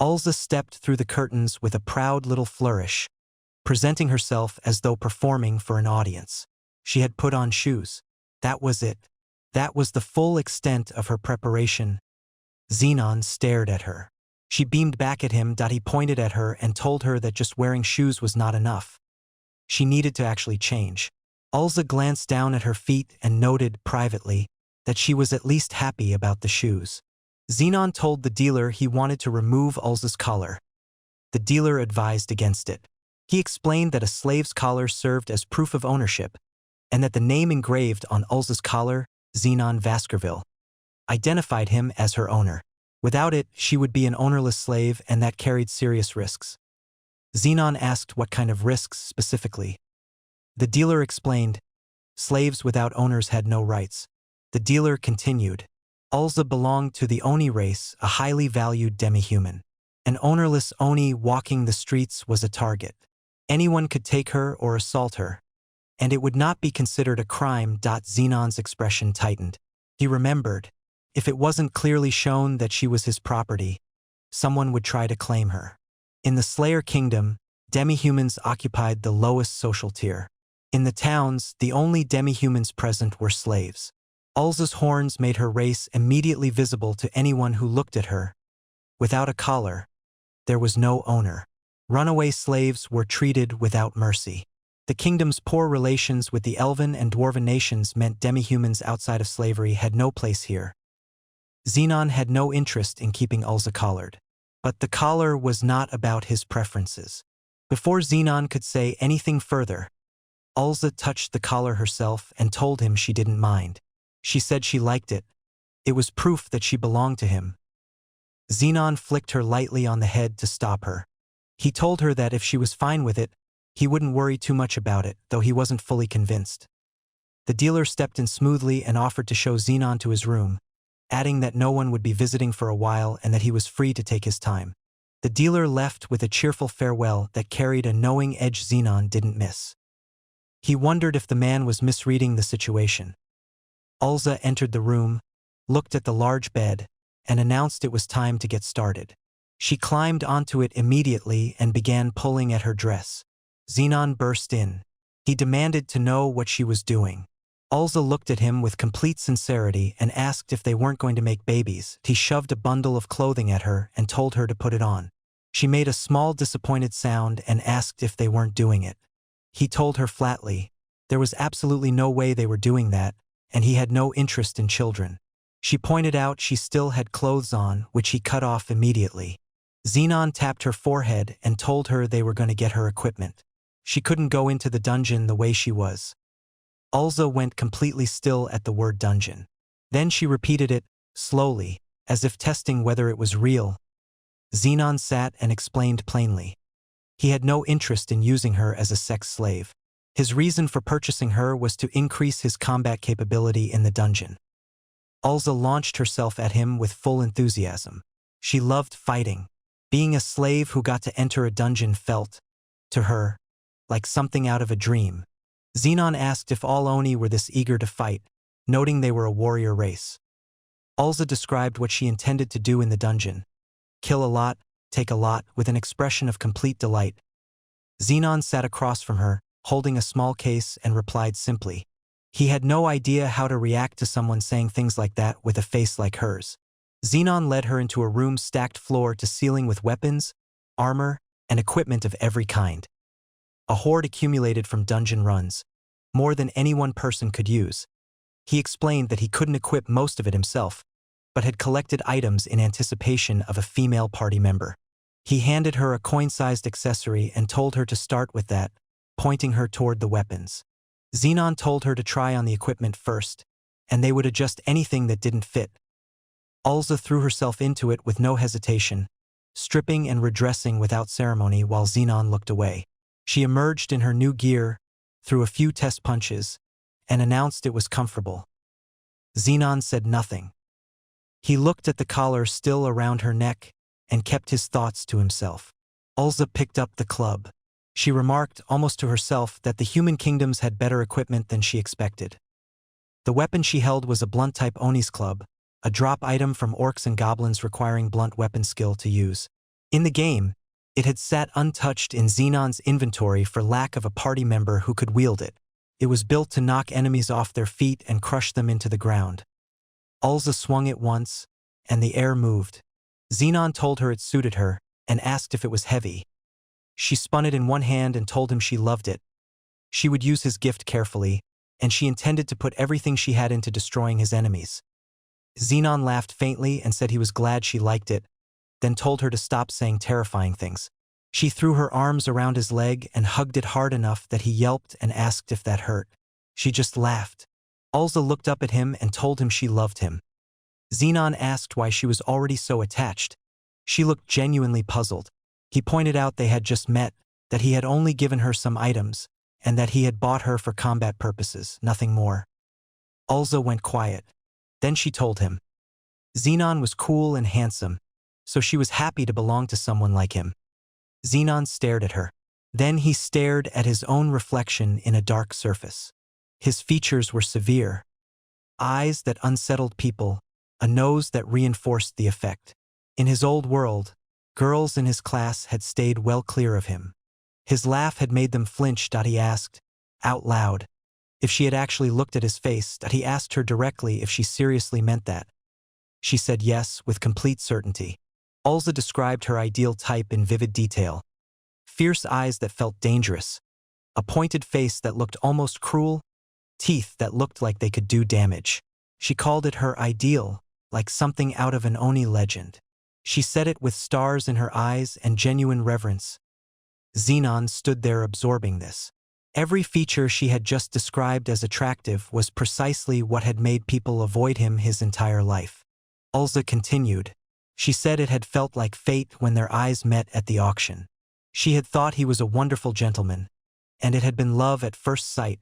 Ulza stepped through the curtains with a proud little flourish, presenting herself as though performing for an audience. She had put on shoes. That was it. That was the full extent of her preparation. Zenon stared at her. She beamed back at him. He pointed at her and told her that just wearing shoes was not enough. She needed to actually change. Ulza glanced down at her feet and noted, privately, that she was at least happy about the shoes. Zenon told the dealer he wanted to remove Ulza's collar. The dealer advised against it. He explained that a slave's collar served as proof of ownership, and that the name engraved on Ulza's collar, Zenon Baskerville, identified him as her owner. Without it, she would be an ownerless slave, and that carried serious risks. Zenon asked what kind of risks specifically. The dealer explained, slaves without owners had no rights. The dealer continued, Ulza belonged to the Oni race, a highly valued demi-human. An ownerless Oni walking the streets was a target. Anyone could take her or assault her, and it would not be considered a crime. Zenon's expression tightened. He remembered, if it wasn't clearly shown that she was his property, someone would try to claim her. In the Slayer Kingdom, demi-humans occupied the lowest social tier. In the towns, the only demi-humans present were slaves. Ulza's horns made her race immediately visible to anyone who looked at her. Without a collar, there was no owner. Runaway slaves were treated without mercy. The kingdom's poor relations with the Elven and Dwarven nations meant demi-humans outside of slavery had no place here. Zenon had no interest in keeping Ulza collared. But the collar was not about his preferences. Before Zenon could say anything further, Ulza touched the collar herself and told him she didn't mind. She said she liked it. It was proof that she belonged to him. Zenon flicked her lightly on the head to stop her. He told her that if she was fine with it, he wouldn't worry too much about it, though he wasn't fully convinced. The dealer stepped in smoothly and offered to show Zenon to his room, adding that no one would be visiting for a while and that he was free to take his time. The dealer left with a cheerful farewell that carried a knowing edge Zenon didn't miss. He wondered if the man was misreading the situation. Ulza entered the room, looked at the large bed, and announced it was time to get started. She climbed onto it immediately and began pulling at her dress. Zenon burst in. He demanded to know what she was doing. Ulza looked at him with complete sincerity and asked if they weren't going to make babies. He shoved a bundle of clothing at her and told her to put it on. She made a small disappointed sound and asked if they weren't doing it. He told her flatly, there was absolutely no way they were doing that, and he had no interest in children. She pointed out she still had clothes on, which he cut off immediately. Zenon tapped her forehead and told her they were going to get her equipment. She couldn't go into the dungeon the way she was. Ulza went completely still at the word dungeon. Then she repeated it, slowly, as if testing whether it was real. Zenon sat and explained plainly. He had no interest in using her as a sex slave. His reason for purchasing her was to increase his combat capability in the dungeon. Ulza launched herself at him with full enthusiasm. She loved fighting. Being a slave who got to enter a dungeon felt, to her, like something out of a dream. Zenon asked if all Oni were this eager to fight, noting they were a warrior race. Ulza described what she intended to do in the dungeon. Kill a lot, take a lot, with an expression of complete delight. Zenon sat across from her, holding a small case, and replied simply. He had no idea how to react to someone saying things like that with a face like hers. Zenon led her into a room stacked floor to ceiling with weapons, armor, and equipment of every kind. A hoard accumulated from dungeon runs, more than any one person could use. He explained that he couldn't equip most of it himself, but had collected items in anticipation of a female party member. He handed her a coin-sized accessory and told her to start with that, pointing her toward the weapons. Zenon told her to try on the equipment first, and they would adjust anything that didn't fit. Ulza threw herself into it with no hesitation, stripping and redressing without ceremony while Zenon looked away. She emerged in her new gear, threw a few test punches, and announced it was comfortable. Zenon said nothing. He looked at the collar still around her neck and kept his thoughts to himself. Ulza picked up the club. She remarked, almost to herself, that the human kingdoms had better equipment than she expected. The weapon she held was a blunt-type Oni's club, a drop item from orcs and goblins requiring blunt weapon skill to use. In the game, it had sat untouched in Zenon's inventory for lack of a party member who could wield it. It was built to knock enemies off their feet and crush them into the ground. Ulza swung it once, and the air moved. Zenon told her it suited her, and asked if it was heavy. She spun it in one hand and told him she loved it. She would use his gift carefully, and she intended to put everything she had into destroying his enemies. Zenon laughed faintly and said he was glad she liked it, then told her to stop saying terrifying things. She threw her arms around his leg and hugged it hard enough that he yelped and asked if that hurt. She just laughed. Ulza looked up at him and told him she loved him. Zenon asked why she was already so attached. She looked genuinely puzzled. He pointed out they had just met, that he had only given her some items, and that he had bought her for combat purposes, nothing more. Ulza went quiet. Then she told him. Zenon was cool and handsome, so she was happy to belong to someone like him. Zenon stared at her. Then he stared at his own reflection in a dark surface. His features were severe. Eyes that unsettled people, a nose that reinforced the effect. In his old world, girls in his class had stayed well clear of him. His laugh had made them flinch. He asked, out loud, if she had actually looked at his face. He asked her directly if she seriously meant that. She said yes with complete certainty. Ulza described her ideal type in vivid detail. Fierce eyes that felt dangerous. A pointed face that looked almost cruel. Teeth that looked like they could do damage. She called it her ideal, like something out of an Oni legend. She said it with stars in her eyes and genuine reverence. Zenon stood there absorbing this. Every feature she had just described as attractive was precisely what had made people avoid him his entire life. Ulza continued. She said it had felt like fate when their eyes met at the auction. She had thought he was a wonderful gentleman, and it had been love at first sight.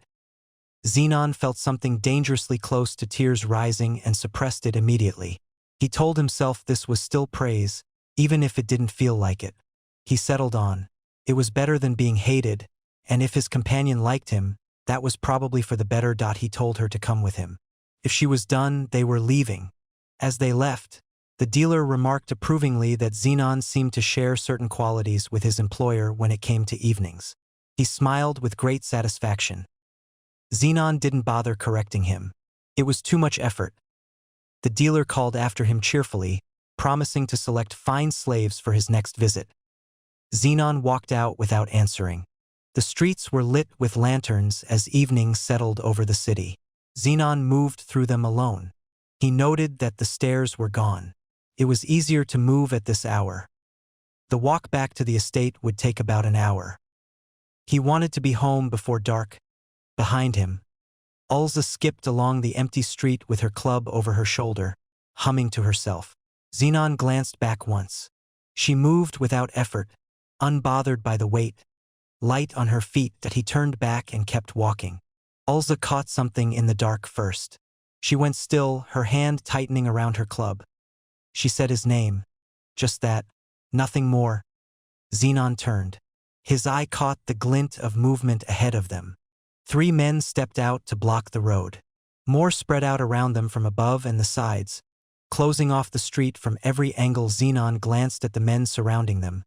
Zenon felt something dangerously close to tears rising and suppressed it immediately. He told himself this was still praise, even if it didn't feel like it. He settled on. It was better than being hated, and if his companion liked him, that was probably for the better. He told her to come with him. If she was done, they were leaving. As they left, the dealer remarked approvingly that Zenon seemed to share certain qualities with his employer when it came to evenings. He smiled with great satisfaction. Zenon didn't bother correcting him. It was too much effort. The dealer called after him cheerfully, promising to select fine slaves for his next visit. Zenon walked out without answering. The streets were lit with lanterns as evening settled over the city. Zenon moved through them alone. He noted that the stairs were gone. It was easier to move at this hour. The walk back to the estate would take about an hour. He wanted to be home before dark. Behind him, Ulza skipped along the empty street with her club over her shoulder, humming to herself. Zenon glanced back once. She moved without effort, unbothered by the weight, light on her feet. That he turned back and kept walking. Ulza caught something in the dark first. She went still, her hand tightening around her club. She said his name. Just that. Nothing more. Zenon turned. His eye caught the glint of movement ahead of them. 3 men stepped out to block the road. More spread out around them from above and the sides, closing off the street from every angle. Zenon glanced at the men surrounding them,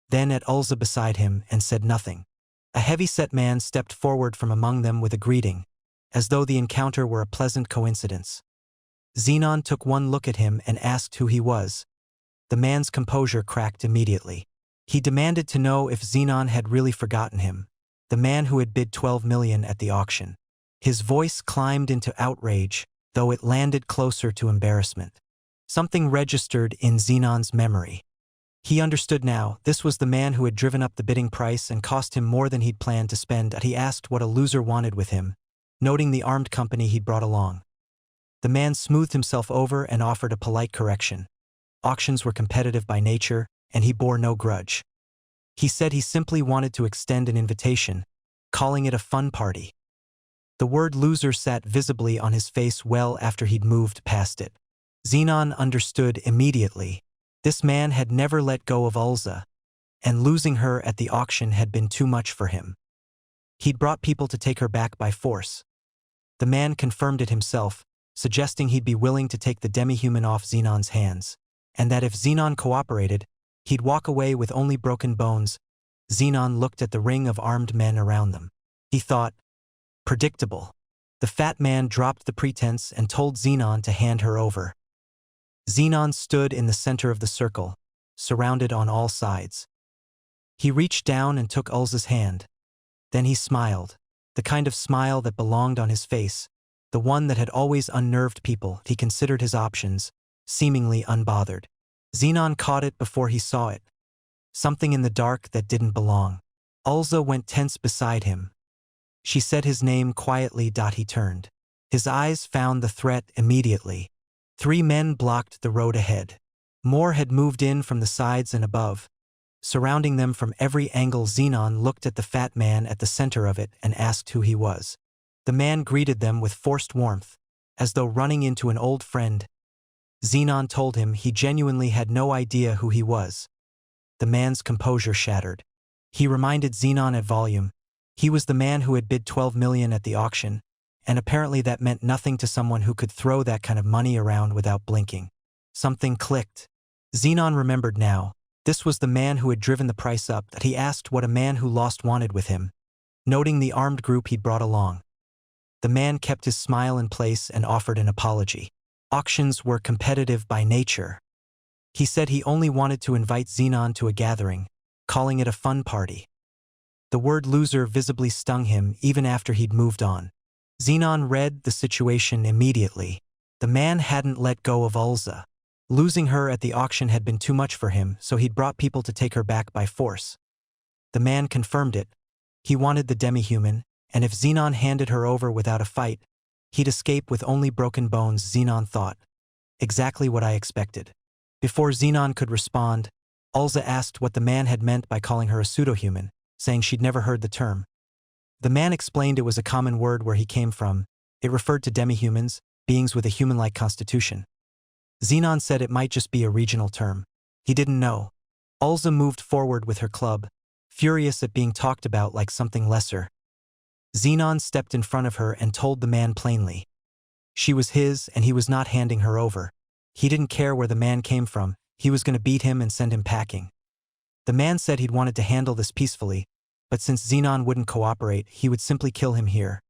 then at Ulza beside him, and said nothing. A heavy-set man stepped forward from among them with a greeting, as though the encounter were a pleasant coincidence. Zenon took one look at him and asked who he was. The man's composure cracked immediately. He demanded to know if Zenon had really forgotten him, the man who had bid 12 million at the auction. His voice climbed into outrage, though it landed closer to embarrassment. Something registered in Zenon's memory. He understood now. This was the man who had driven up the bidding price and cost him more than he'd planned to spend. He asked what a loser wanted with him, noting the armed company he'd brought along. The man smoothed himself over and offered a polite correction. Auctions were competitive by nature, and he bore no grudge. He said he simply wanted to extend an invitation, calling it a fun party. The word loser sat visibly on his face well after he'd moved past it. Zenon understood immediately. This man had never let go of Ulza, and losing her at the auction had been too much for him. He'd brought people to take her back by force. The man confirmed it himself, suggesting he'd be willing to take the demi-human off Zenon's hands, and that if Zenon cooperated, He'd walk away with only broken bones. Zenon looked at the ring of armed men around them. He thought, predictable. The fat man dropped the pretense and told Zenon to hand her over. Zenon stood in the center of the circle, surrounded on all sides. He reached down and took Ulza's hand. Then he smiled, the kind of smile that belonged on his face, the one that had always unnerved people. He considered his options, seemingly unbothered. Zenon caught it before he saw it. Something in the dark that didn't belong. Ulza went tense beside him. She said his name quietly. He turned. His eyes found the threat immediately. 3 men blocked the road ahead. More had moved in from the sides and above. Surrounding them from every angle, Zenon looked at the fat man at the center of it and asked who he was. The man greeted them with forced warmth, as though running into an old friend. Zenon told him he genuinely had no idea who he was. The man's composure shattered. He reminded Zenon at volume. He was the man who had bid 12 million at the auction, and apparently that meant nothing to someone who could throw that kind of money around without blinking. Something clicked. Zenon remembered now. This was the man who had driven the price up. That he asked what a man who lost wanted with him, noting the armed group he'd brought along. The man kept his smile in place and offered an apology. Auctions were competitive by nature. He said he only wanted to invite Zenon to a gathering, calling it a fun party. The word loser visibly stung him even after he'd moved on. Zenon read the situation immediately. The man hadn't let go of Ulza. Losing her at the auction had been too much for him, so he'd brought people to take her back by force. The man confirmed it. He wanted the demi-human, and if Zenon handed her over without a fight, he'd escape with only broken bones. Zenon thought. Exactly what I expected. Before Zenon could respond, Ulza asked what the man had meant by calling her a pseudo-human, saying she'd never heard the term. The man explained it was a common word where he came from. It referred to demi-humans, beings with a human-like constitution. Zenon said it might just be a regional term. He didn't know. Ulza moved forward with her club, furious at being talked about like something lesser. Zenon stepped in front of her and told the man plainly. She was his and he was not handing her over. He didn't care where the man came from. He was going to beat him and send him packing. The man said he'd wanted to handle this peacefully, but since Zenon wouldn't cooperate, he would simply kill him here.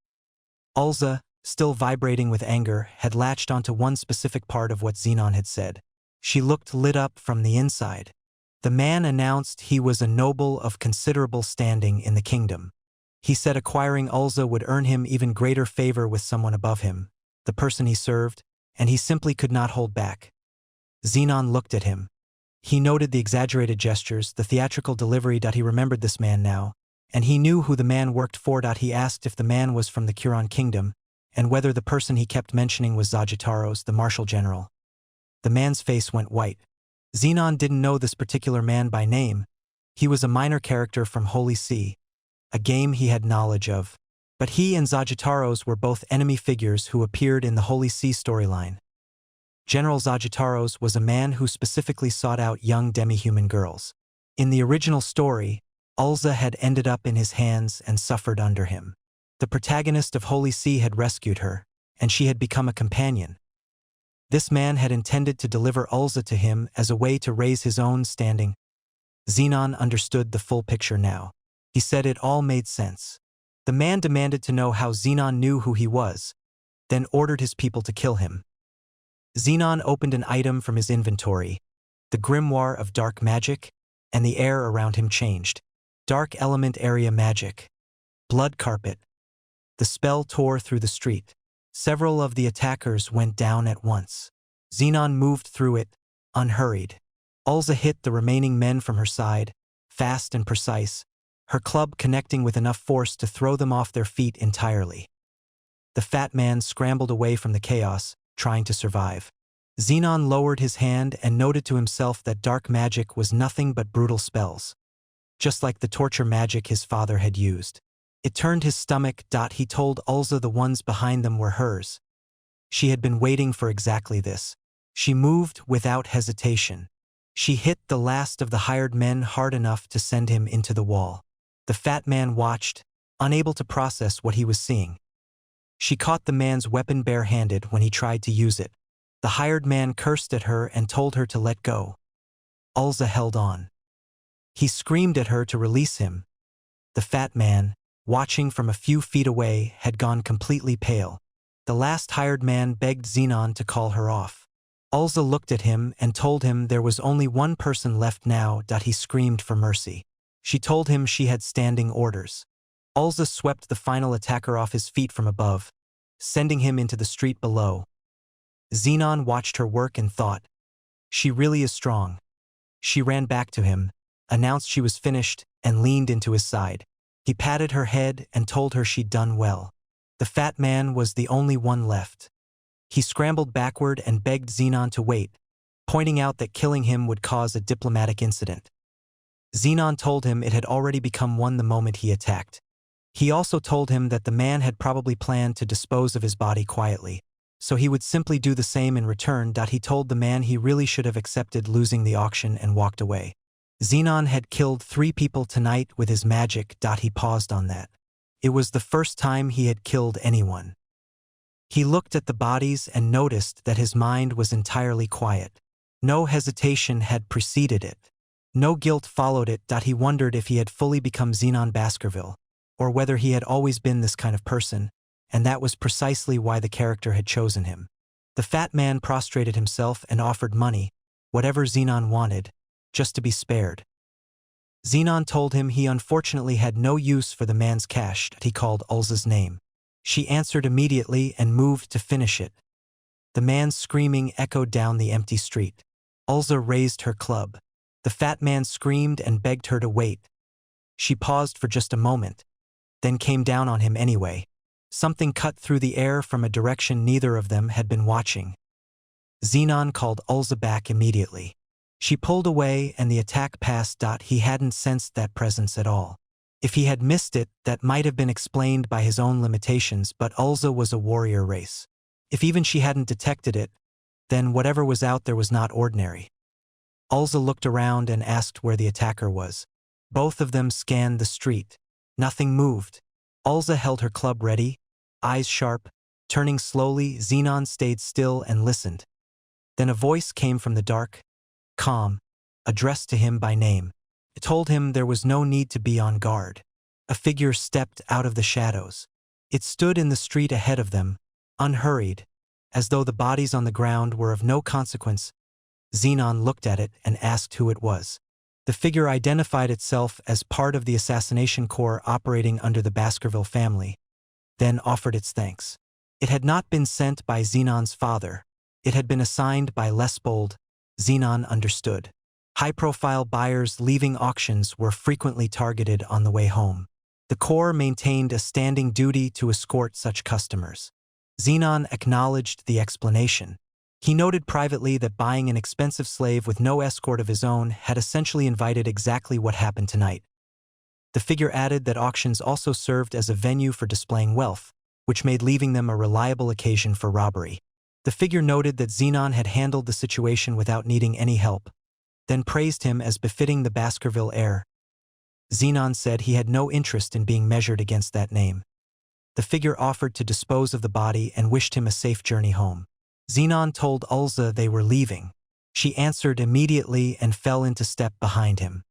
Ulza, still vibrating with anger, had latched onto one specific part of what Zenon had said. She looked lit up from the inside. The man announced he was a noble of considerable standing in the kingdom. He said acquiring Ulza would earn him even greater favor with someone above him, the person he served, and he simply could not hold back. Zenon looked at him. He noted the exaggerated gestures, the theatrical delivery. He remembered this man now, and he knew who the man worked for. He asked if the man was from the Curon kingdom, and whether the person he kept mentioning was Zagitaros, the marshal general. The man's face went white. Zenon didn't know this particular man by name. He was a minor character from Holy See, a game he had knowledge of. But he and Zagitaros were both enemy figures who appeared in the Holy See storyline. General Zagitaros was a man who specifically sought out young demi-human girls. In the original story, Ulza had ended up in his hands and suffered under him. The protagonist of Holy See had rescued her, and she had become a companion. This man had intended to deliver Ulza to him as a way to raise his own standing. Zenon understood the full picture now. He said it all made sense. The man demanded to know how Zenon knew who he was, then ordered his people to kill him. Zenon opened an item from his inventory, the grimoire of dark magic, and the air around him changed. Dark element area magic. Blood carpet. The spell tore through the street. Several of the attackers went down at once. Zenon moved through it, unhurried. Ulza hit the remaining men from her side, fast and precise, her club connecting with enough force to throw them off their feet entirely. The fat man scrambled away from the chaos, trying to survive. Zenon lowered his hand and noted to himself that dark magic was nothing but brutal spells. Just like the torture magic his father had used. It turned his stomach. He told Ulza the ones behind them were hers. She had been waiting for exactly this. She moved without hesitation. She hit the last of the hired men hard enough to send him into the wall. The fat man watched, unable to process what he was seeing. She caught the man's weapon bare-handed when he tried to use it. The hired man cursed at her and told her to let go. Ulza held on. He screamed at her to release him. The fat man, watching from a few feet away, had gone completely pale. The last hired man begged Zenon to call her off. Ulza looked at him and told him there was only one person left now. He screamed for mercy. She told him she had standing orders. Ulza swept the final attacker off his feet from above, sending him into the street below. Zenon watched her work and thought, "She really is strong." She ran back to him, announced she was finished, and leaned into his side. He patted her head and told her she'd done well. The fat man was the only one left. He scrambled backward and begged Zenon to wait, pointing out that killing him would cause a diplomatic incident. Zenon told him it had already become one the moment he attacked. He also told him that the man had probably planned to dispose of his body quietly, so he would simply do the same in return. He told the man he really should have accepted losing the auction and walked away. Zenon had killed 3 people tonight with his magic. He paused on that. It was the first time he had killed anyone. He looked at the bodies and noticed that his mind was entirely quiet. No hesitation had preceded it. No guilt followed it. He wondered if he had fully become Zenon Baskerville, or whether he had always been this kind of person, and that was precisely why the character had chosen him. The fat man prostrated himself and offered money, whatever Zenon wanted, just to be spared. Zenon told him he unfortunately had no use for the man's cash. He called Ulza's name. She answered immediately and moved to finish it. The man's screaming echoed down the empty street. Ulza raised her club. The fat man screamed and begged her to wait. She paused for just a moment, then came down on him anyway. Something cut through the air from a direction neither of them had been watching. Zenon called Ulza back immediately. She pulled away and the attack passed. He hadn't sensed that presence at all. If he had missed it, that might have been explained by his own limitations, but Ulza was a warrior race. If even she hadn't detected it, then whatever was out there was not ordinary. Ulza looked around and asked where the attacker was. Both of them scanned the street. Nothing moved. Ulza held her club ready, eyes sharp. Turning slowly, Zenon stayed still and listened. Then a voice came from the dark, calm, addressed to him by name. It told him there was no need to be on guard. A figure stepped out of the shadows. It stood in the street ahead of them, unhurried, as though the bodies on the ground were of no consequence. Zenon looked at it and asked who it was. The figure identified itself as part of the Assassination Corps operating under the Baskerville family, then offered its thanks. It had not been sent by Zenon's father. It had been assigned by Lesbold. Zenon understood. High-profile buyers leaving auctions were frequently targeted on the way home. The Corps maintained a standing duty to escort such customers. Zenon acknowledged the explanation. He noted privately that buying an expensive slave with no escort of his own had essentially invited exactly what happened tonight. The figure added that auctions also served as a venue for displaying wealth, which made leaving them a reliable occasion for robbery. The figure noted that Zenon had handled the situation without needing any help, then praised him as befitting the Baskerville heir. Zenon said he had no interest in being measured against that name. The figure offered to dispose of the body and wished him a safe journey home. Zenon told Ulza they were leaving. She answered immediately and fell into step behind him.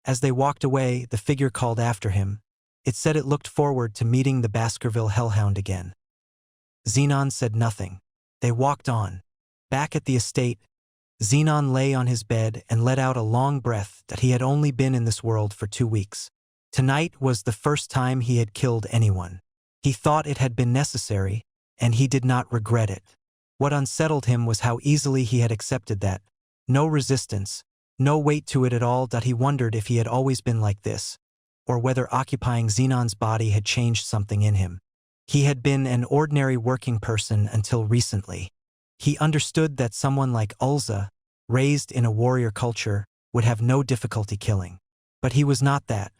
As they walked away, the figure called after him. It said it looked forward to meeting the Baskerville hellhound again. Zenon said nothing. They walked on. Back at the estate, Zenon lay on his bed and let out a long breath that he had only been in this world for 2 weeks. Tonight was the first time he had killed anyone. He thought it had been necessary, and he did not regret it. What unsettled him was how easily he had accepted that. No resistance, no weight to it at all. He wondered if he had always been like this, or whether occupying Zenon's body had changed something in him. He had been an ordinary working person until recently. He understood that someone like Ulza, raised in a warrior culture, would have no difficulty killing. But he was not that.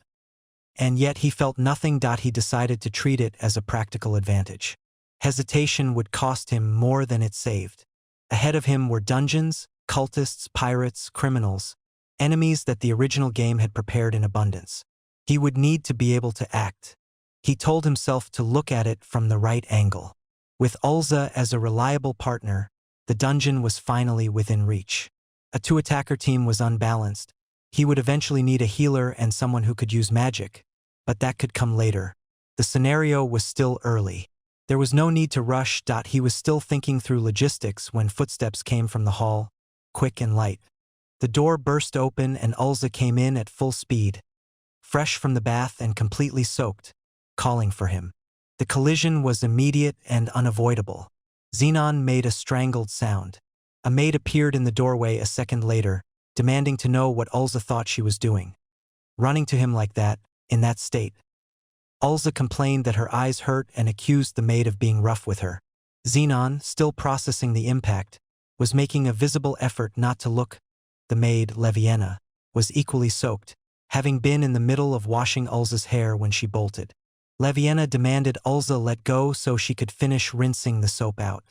And yet he felt nothing. He decided to treat it as a practical advantage. Hesitation would cost him more than it saved. Ahead of him were dungeons, cultists, pirates, criminals, enemies that the original game had prepared in abundance. He would need to be able to act. He told himself to look at it from the right angle. With Ulza as a reliable partner, the dungeon was finally within reach. A two-attacker team was unbalanced. He would eventually need a healer and someone who could use magic, but that could come later. The scenario was still early. There was no need to rush. He was still thinking through logistics when footsteps came from the hall, quick and light. The door burst open and Ulza came in at full speed, fresh from the bath and completely soaked, calling for him. The collision was immediate and unavoidable. Zenon made a strangled sound. A maid appeared in the doorway a second later, demanding to know what Ulza thought she was doing. Running to him like that, in that state. Ulza complained that her eyes hurt and accused the maid of being rough with her. Zenon, still processing the impact, was making a visible effort not to look. The maid, Leviena, was equally soaked, having been in the middle of washing Ulza's hair when she bolted. Leviena demanded Ulza let go so she could finish rinsing the soap out.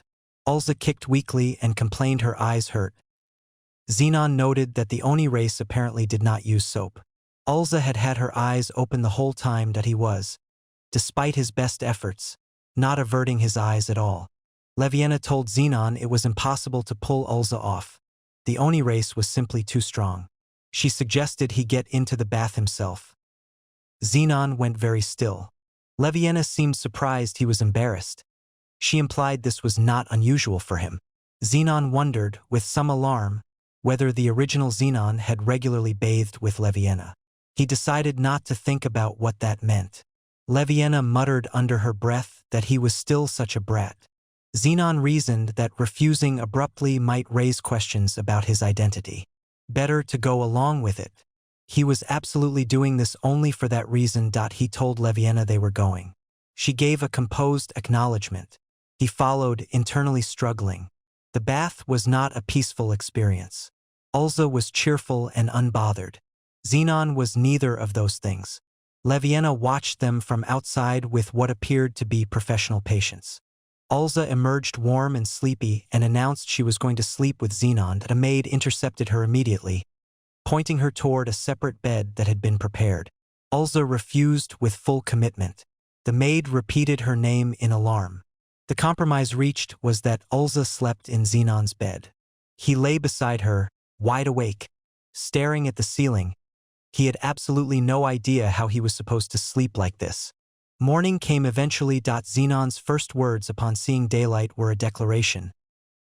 Ulza kicked weakly and complained her eyes hurt. Zenon noted that the Oni race apparently did not use soap. Ulza had had her eyes open the whole time that he was, despite his best efforts, not averting his eyes at all. Leviena told Zenon it was impossible to pull Ulza off. The Oni race was simply too strong. She suggested he get into the bath himself. Zenon went very still. Leviena seemed surprised he was embarrassed. She implied this was not unusual for him. Zenon wondered, with some alarm, whether the original Zenon had regularly bathed with Leviena. He decided not to think about what that meant. Leviena muttered under her breath that he was still such a brat. Zenon reasoned that refusing abruptly might raise questions about his identity. Better to go along with it. He was absolutely doing this only for that reason. He told Leviena they were going. She gave a composed acknowledgement. He followed, internally struggling. The bath was not a peaceful experience. Ulza was cheerful and unbothered. Zenon was neither of those things. Leviena watched them from outside with what appeared to be professional patience. Ulza emerged warm and sleepy and announced she was going to sleep with Zenon. A maid intercepted her immediately, pointing her toward a separate bed that had been prepared. Ulza refused with full commitment. The maid repeated her name in alarm. The compromise reached was that Ulza slept in Zenon's bed. He lay beside her, wide awake, staring at the ceiling. He had absolutely no idea how he was supposed to sleep like this. Morning came eventually. Zenon's first words upon seeing daylight were a declaration,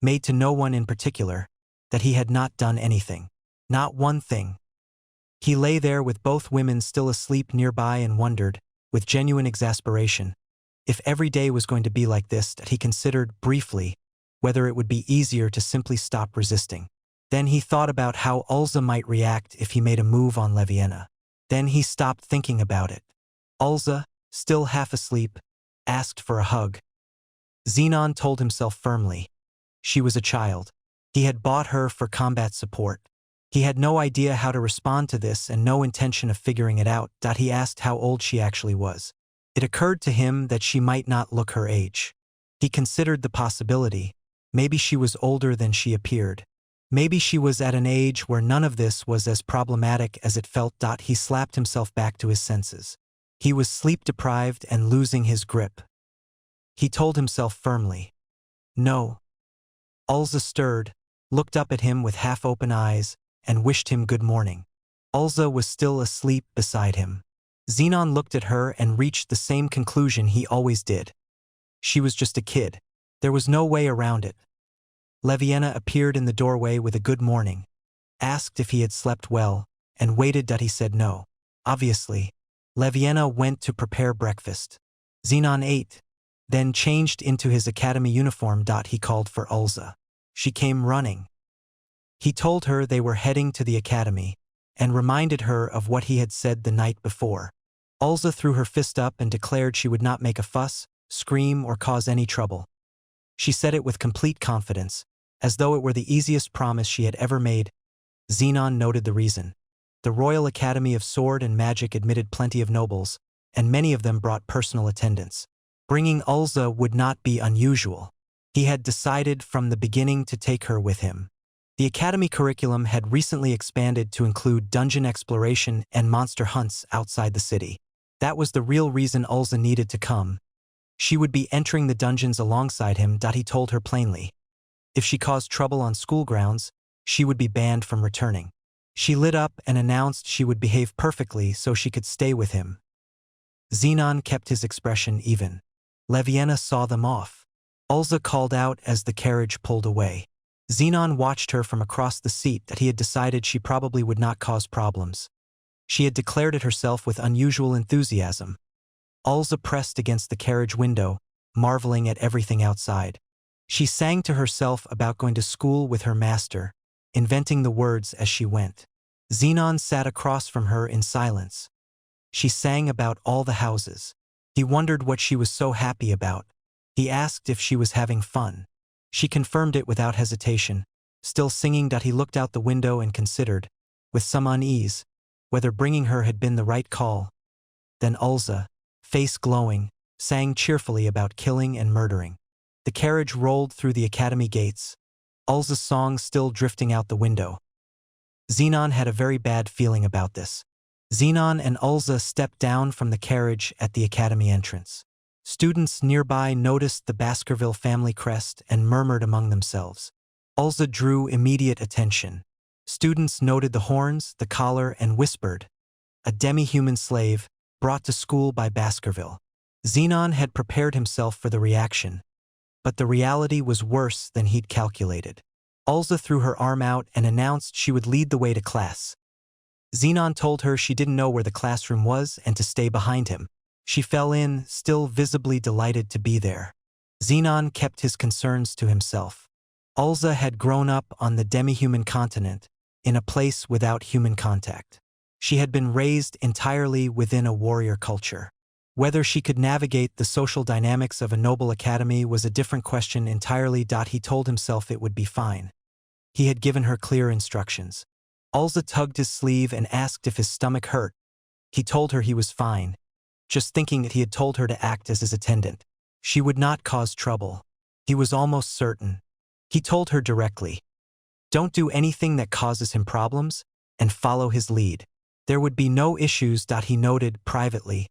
made to no one in particular, that he had not done anything. Not one thing. He lay there with both women still asleep nearby and wondered, with genuine exasperation, if every day was going to be like this. He considered, briefly, whether it would be easier to simply stop resisting. Then he thought about how Ulza might react if he made a move on Leviena. Then he stopped thinking about it. Ulza, still half asleep, asked for a hug. Zenon told himself firmly. She was a child. He had bought her for combat support. He had no idea how to respond to this and no intention of figuring it out. He asked how old she actually was. It occurred to him that she might not look her age. He considered the possibility. Maybe she was older than she appeared. Maybe she was at an age where none of this was as problematic as it felt. He slapped himself back to his senses. He was sleep-deprived and losing his grip. He told himself firmly. No. Ulza stirred, looked up at him with half-open eyes, and wished him good morning. Ulza was still asleep beside him. Zenon looked at her and reached the same conclusion he always did. She was just a kid. There was no way around it. Leviena appeared in the doorway with a good morning, asked if he had slept well, and waited. He said no. Obviously. Leviena went to prepare breakfast. Zenon ate, then changed into his academy uniform. He called for Ulza. She came running. He told her they were heading to the academy, and reminded her of what he had said the night before. Ulza threw her fist up and declared she would not make a fuss, scream, or cause any trouble. She said it with complete confidence, as though it were the easiest promise she had ever made. Zenon noted the reason. The Royal Academy of Sword and Magic admitted plenty of nobles, and many of them brought personal attendants. Bringing Ulza would not be unusual. He had decided from the beginning to take her with him. The academy curriculum had recently expanded to include dungeon exploration and monster hunts outside the city. That was the real reason Ulza needed to come. She would be entering the dungeons alongside him. He told her plainly. If she caused trouble on school grounds, she would be banned from returning. She lit up and announced she would behave perfectly so she could stay with him. Zenon kept his expression even. Leviena saw them off. Ulza called out as the carriage pulled away. Zenon watched her from across the seat that he had decided she probably would not cause problems. She had declared it herself with unusual enthusiasm. Ulza pressed against the carriage window, marveling at everything outside. She sang to herself about going to school with her master, inventing the words as she went. Zenon sat across from her in silence. She sang about all the houses. He wondered what she was so happy about. He asked if she was having fun. She confirmed it without hesitation, still singing that he looked out the window and considered, with some unease, whether bringing her had been the right call. Then Ulza, face glowing, sang cheerfully about killing and murdering. The carriage rolled through the academy gates, Ulza's song still drifting out the window. Zenon had a very bad feeling about this. Zenon and Ulza stepped down from the carriage at the academy entrance. Students nearby noticed the Baskerville family crest and murmured among themselves. Ulza drew immediate attention. Students noted the horns, the collar, and whispered, "A demi-human slave, brought to school by Baskerville." Zenon had prepared himself for the reaction, but the reality was worse than he'd calculated. Ulza threw her arm out and announced she would lead the way to class. Zenon told her she didn't know where the classroom was and to stay behind him. She fell in, still visibly delighted to be there. Zenon kept his concerns to himself. Ulza had grown up on the demi-human continent, in a place without human contact. She had been raised entirely within a warrior culture. Whether she could navigate the social dynamics of a noble academy was a different question entirely. He told himself it would be fine. He had given her clear instructions. Ulza tugged his sleeve and asked if his stomach hurt. He told her he was fine, just thinking that he had told her to act as his attendant. She would not cause trouble. He was almost certain. He told her directly, "Don't do anything that causes him problems, and follow his lead." There would be no issues. He noted privately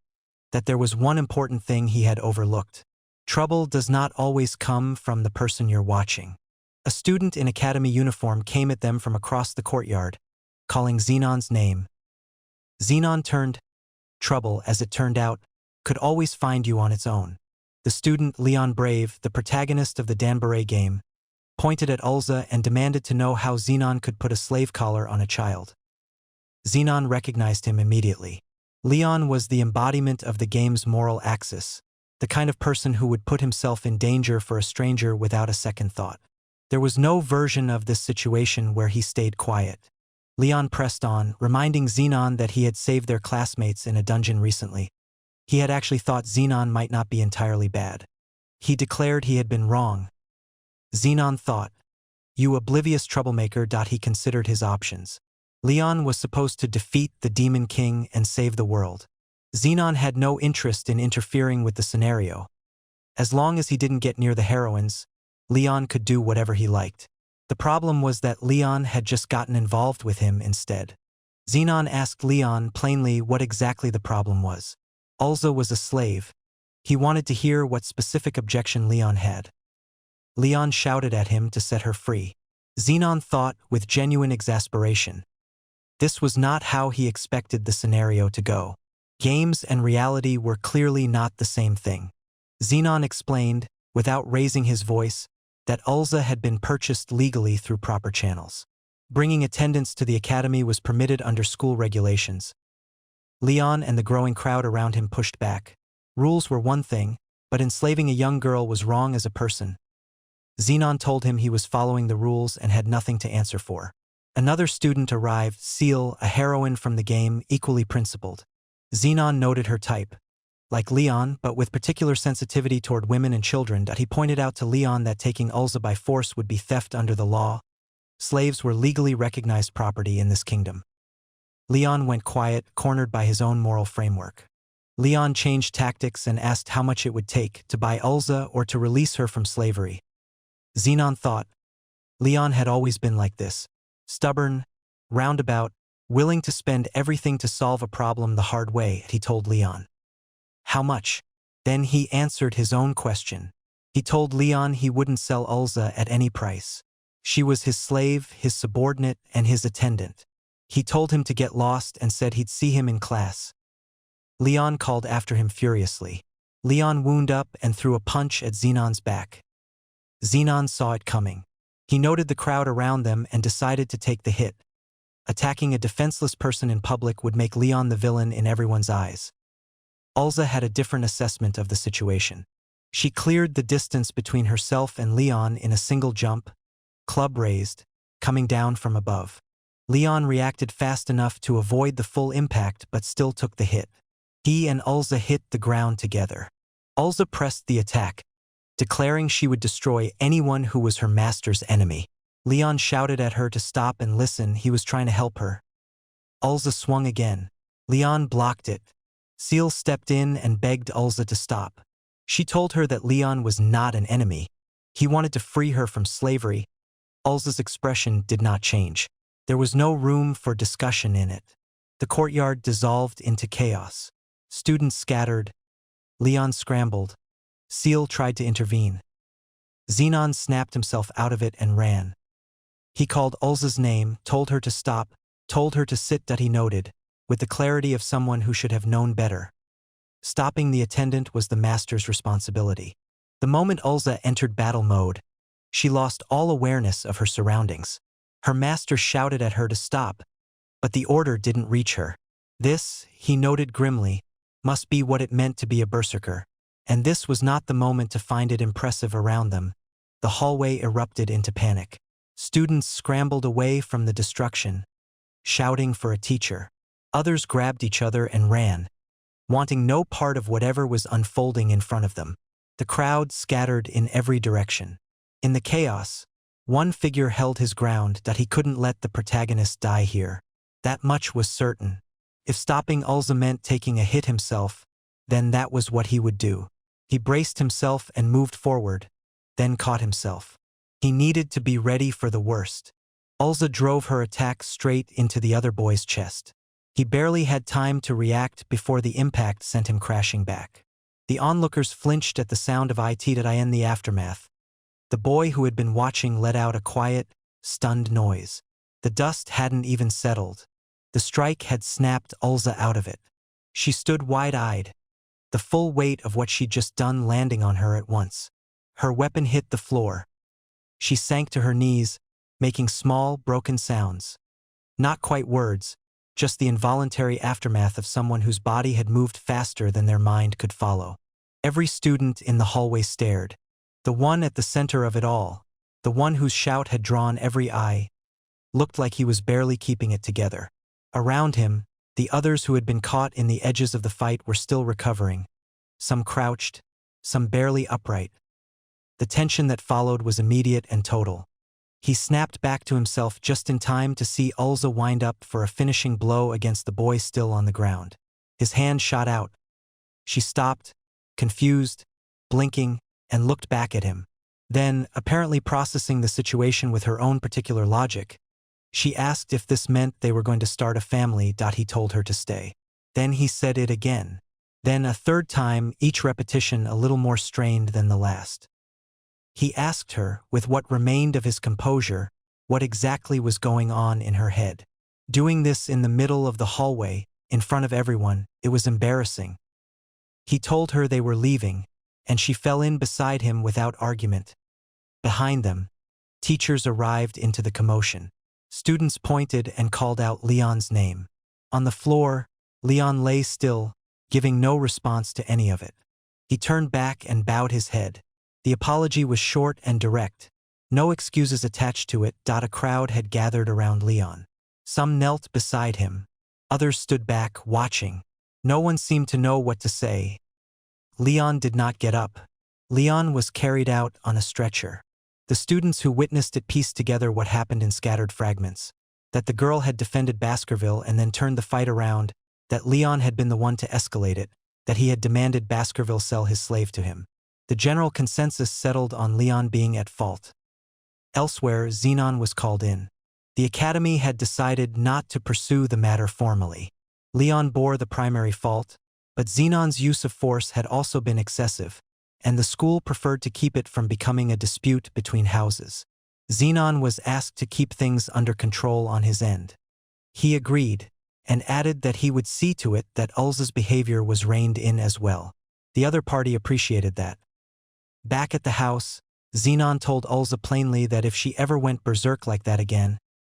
that there was one important thing he had overlooked. Trouble does not always come from the person you're watching. A student in academy uniform came at them from across the courtyard, calling Zenon's name. Zenon turned. Trouble, as it turned out, could always find you on its own. The student, Leon Brave, the protagonist of the Danbury game, pointed at Ulza and demanded to know how Zenon could put a slave collar on a child. Zenon recognized him immediately. Leon was the embodiment of the game's moral axis, the kind of person who would put himself in danger for a stranger without a second thought. There was no version of this situation where he stayed quiet. Leon pressed on, reminding Zenon that he had saved their classmates in a dungeon recently. He had actually thought Zenon might not be entirely bad. He declared he had been wrong. Zenon thought, "You oblivious troublemaker." He considered his options. Leon was supposed to defeat the Demon King and save the world. Zenon had no interest in interfering with the scenario. As long as he didn't get near the heroines, Leon could do whatever he liked. The problem was that Leon had just gotten involved with him instead. Zenon asked Leon plainly what exactly the problem was. Ulza was a slave. He wanted to hear what specific objection Leon had. Leon shouted at him to set her free. Zenon thought with genuine exasperation. This was not how he expected the scenario to go. Games and reality were clearly not the same thing. Zenon explained, without raising his voice, that Ulza had been purchased legally through proper channels. Bringing attendants to the academy was permitted under school regulations. Leon and the growing crowd around him pushed back. Rules were one thing, but enslaving a young girl was wrong as a person. Zenon told him he was following the rules and had nothing to answer for. Another student arrived, Seal, a heroine from the game, equally principled. Zenon noted her type. Like Leon, but with particular sensitivity toward women and children, he pointed out to Leon that taking Ulza by force would be theft under the law. Slaves were legally recognized property in this kingdom. Leon went quiet, cornered by his own moral framework. Leon changed tactics and asked how much it would take to buy Ulza or to release her from slavery. Zenon thought, Leon had always been like this. Stubborn, roundabout, willing to spend everything to solve a problem the hard way, he told Leon. How much? Then he answered his own question. He told Leon he wouldn't sell Ulza at any price. She was his slave, his subordinate, and his attendant. He told him to get lost and said he'd see him in class. Leon called after him furiously. Leon wound up and threw a punch at Zenon's back. Zenon saw it coming. He noted the crowd around them and decided to take the hit. Attacking a defenseless person in public would make Leon the villain in everyone's eyes. Elsa had a different assessment of the situation. She cleared the distance between herself and Leon in a single jump, club raised, coming down from above. Leon reacted fast enough to avoid the full impact but still took the hit. He and Elsa hit the ground together. Elsa pressed the attack, declaring she would destroy anyone who was her master's enemy. Leon shouted at her to stop and listen, he was trying to help her. Elsa swung again. Leon blocked it. Seal stepped in and begged Elsa to stop. She told her that Leon was not an enemy. He wanted to free her from slavery. Elsa's expression did not change. There was no room for discussion in it. The courtyard dissolved into chaos. Students scattered. Leon scrambled. Seal tried to intervene. Zenon snapped himself out of it and ran. He called Elsa's name, told her to stop, told her to sit, that he noted, with the clarity of someone who should have known better. Stopping the attendant was the master's responsibility. The moment Elsa entered battle mode, she lost all awareness of her surroundings. Her master shouted at her to stop, but the order didn't reach her. This, he noted grimly, must be what it meant to be a berserker. And this was not the moment to find it impressive around them. The hallway erupted into panic. Students scrambled away from the destruction, shouting for a teacher. Others grabbed each other and ran, wanting no part of whatever was unfolding in front of them. The crowd scattered in every direction. In the chaos, one figure held his ground, that he couldn't let the protagonist die here. That much was certain. If stopping Elsa meant taking a hit himself, then that was what he would do. He braced himself and moved forward, then caught himself. He needed to be ready for the worst. Elsa drove her attack straight into the other boy's chest. He barely had time to react before the impact sent him crashing back. The onlookers flinched at the sound of it in the aftermath. The boy who had been watching let out a quiet, stunned noise. The dust hadn't even settled. The strike had snapped Elsa out of it. She stood wide-eyed, the full weight of what she'd just done landing on her at once. Her weapon hit the floor. She sank to her knees, making small, broken sounds. Not quite words, just the involuntary aftermath of someone whose body had moved faster than their mind could follow. Every student in the hallway stared. The one at the center of it all, the one whose shout had drawn every eye, looked like he was barely keeping it together. Around him, the others who had been caught in the edges of the fight were still recovering. Some crouched, some barely upright. The tension that followed was immediate and total. He snapped back to himself just in time to see Elsa wind up for a finishing blow against the boy still on the ground. His hand shot out. She stopped, confused, blinking, and looked back at him. Then, apparently processing the situation with her own particular logic, she asked if this meant they were going to start a family. He told her to stay. Then he said it again. Then a third time, each repetition a little more strained than the last. He asked her, with what remained of his composure, what exactly was going on in her head. Doing this in the middle of the hallway, in front of everyone, it was embarrassing. He told her they were leaving, and she fell in beside him without argument. Behind them, teachers arrived into the commotion. Students pointed and called out Leon's name. On the floor, Leon lay still, giving no response to any of it. He turned back and bowed his head. The apology was short and direct. No excuses attached to it. A crowd had gathered around Leon. Some knelt beside him. Others stood back, watching. No one seemed to know what to say. Leon did not get up. Leon was carried out on a stretcher. The students who witnessed it pieced together what happened in scattered fragments. That the girl had defended Baskerville and then turned the fight around, that Leon had been the one to escalate it, that he had demanded Baskerville sell his slave to him. The general consensus settled on Leon being at fault. Elsewhere, Zenon was called in. The academy had decided not to pursue the matter formally. Leon bore the primary fault, but Zenon's use of force had also been excessive, and the school preferred to keep it from becoming a dispute between houses. Zenon was asked to keep things under control on his end. He agreed, and added that he would see to it that Ulza's behavior was reined in as well. The other party appreciated that. Back at the house, Zenon told Ulza plainly that if she ever went berserk like that again,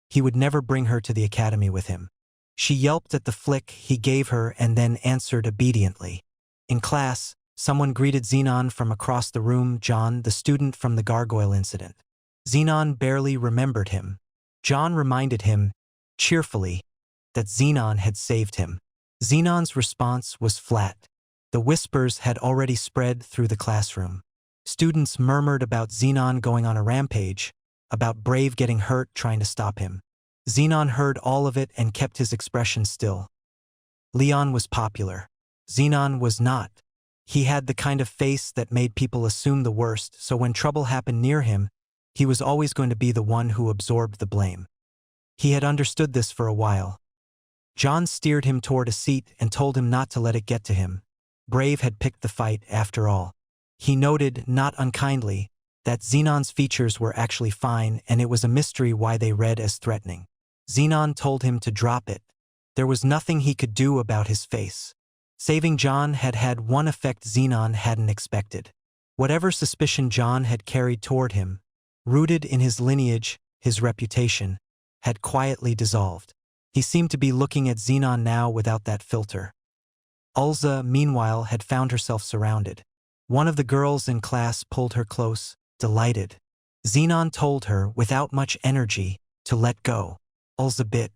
he would never bring her to the academy with him. She yelped at the flick he gave her and then answered obediently. In class, someone greeted Zenon from across the room, John, the student from the gargoyle incident. Zenon barely remembered him. John reminded him, cheerfully, that Zenon had saved him. Zenon's response was flat. The whispers had already spread through the classroom. Students murmured about Zenon going on a rampage, about Brave getting hurt trying to stop him. Zenon heard all of it and kept his expression still. Leon was popular. Zenon was not. He had the kind of face that made people assume the worst, so when trouble happened near him, he was always going to be the one who absorbed the blame. He had understood this for a while. John steered him toward a seat and told him not to let it get to him. Brave had picked the fight after all. He noted, not unkindly, that Zenon's features were actually fine and it was a mystery why they read as threatening. Zenon told him to drop it. There was nothing he could do about his face. Saving John had had one effect Zenon hadn't expected. Whatever suspicion John had carried toward him, rooted in his lineage, his reputation, had quietly dissolved. He seemed to be looking at Zenon now without that filter. Ulza, meanwhile, had found herself surrounded. One of the girls in class pulled her close, delighted. Zenon told her, without much energy, to let go. Ulza bit.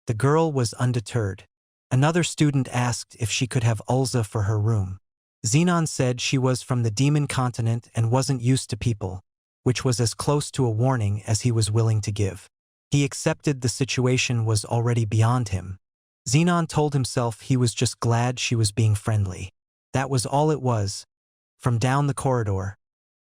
The girl was undeterred. Another student asked if she could have Ulza for her room. Zenon said she was from the demon continent and wasn't used to people, which was as close to a warning as he was willing to give. He accepted the situation was already beyond him. Zenon told himself he was just glad she was being friendly. That was all it was. From down the corridor,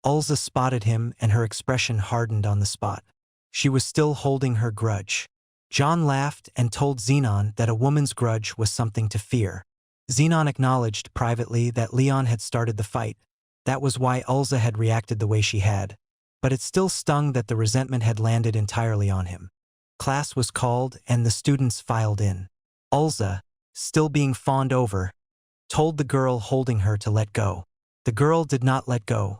Ulza spotted him and her expression hardened on the spot. She was still holding her grudge. John laughed and told Zenon that a woman's grudge was something to fear. Zenon acknowledged privately that Leon had started the fight. That was why Ulza had reacted the way she had. But it still stung that the resentment had landed entirely on him. Class was called and the students filed in. Ulza, still being fawned over, told the girl holding her to let go. The girl did not let go.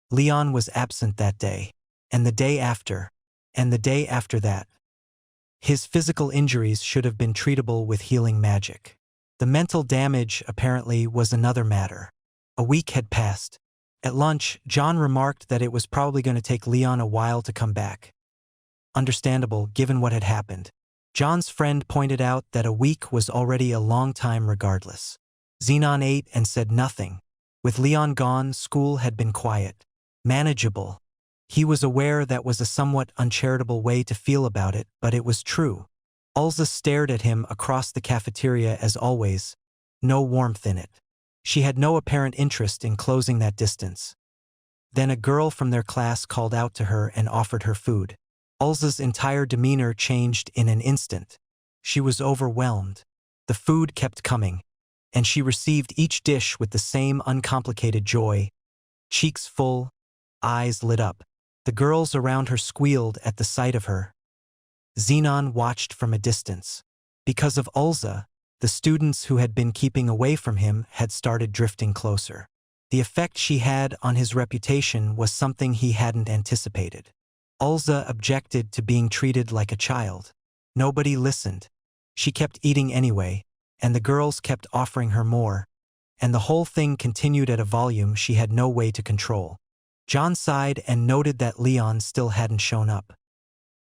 Leon was absent that day, and the day after, and the day after that. His physical injuries should have been treatable with healing magic. The mental damage, apparently, was another matter. A week had passed. At lunch, John remarked that it was probably going to take Leon a while to come back. Understandable, given what had happened. John's friend pointed out that a week was already a long time regardless. Zenon ate and said nothing. With Leon gone, school had been quiet. Manageable. He was aware that was a somewhat uncharitable way to feel about it, but it was true. Ulza stared at him across the cafeteria as always, no warmth in it. She had no apparent interest in closing that distance. Then a girl from their class called out to her and offered her food. Ulza's entire demeanor changed in an instant. She was overwhelmed. The food kept coming, and she received each dish with the same uncomplicated joy. Cheeks full, eyes lit up. The girls around her squealed at the sight of her. Zenon watched from a distance. Because of Ulza, the students who had been keeping away from him had started drifting closer. The effect she had on his reputation was something he hadn't anticipated. Ulza objected to being treated like a child. Nobody listened. She kept eating anyway, and the girls kept offering her more, and the whole thing continued at a volume she had no way to control. John sighed and noted that Leon still hadn't shown up.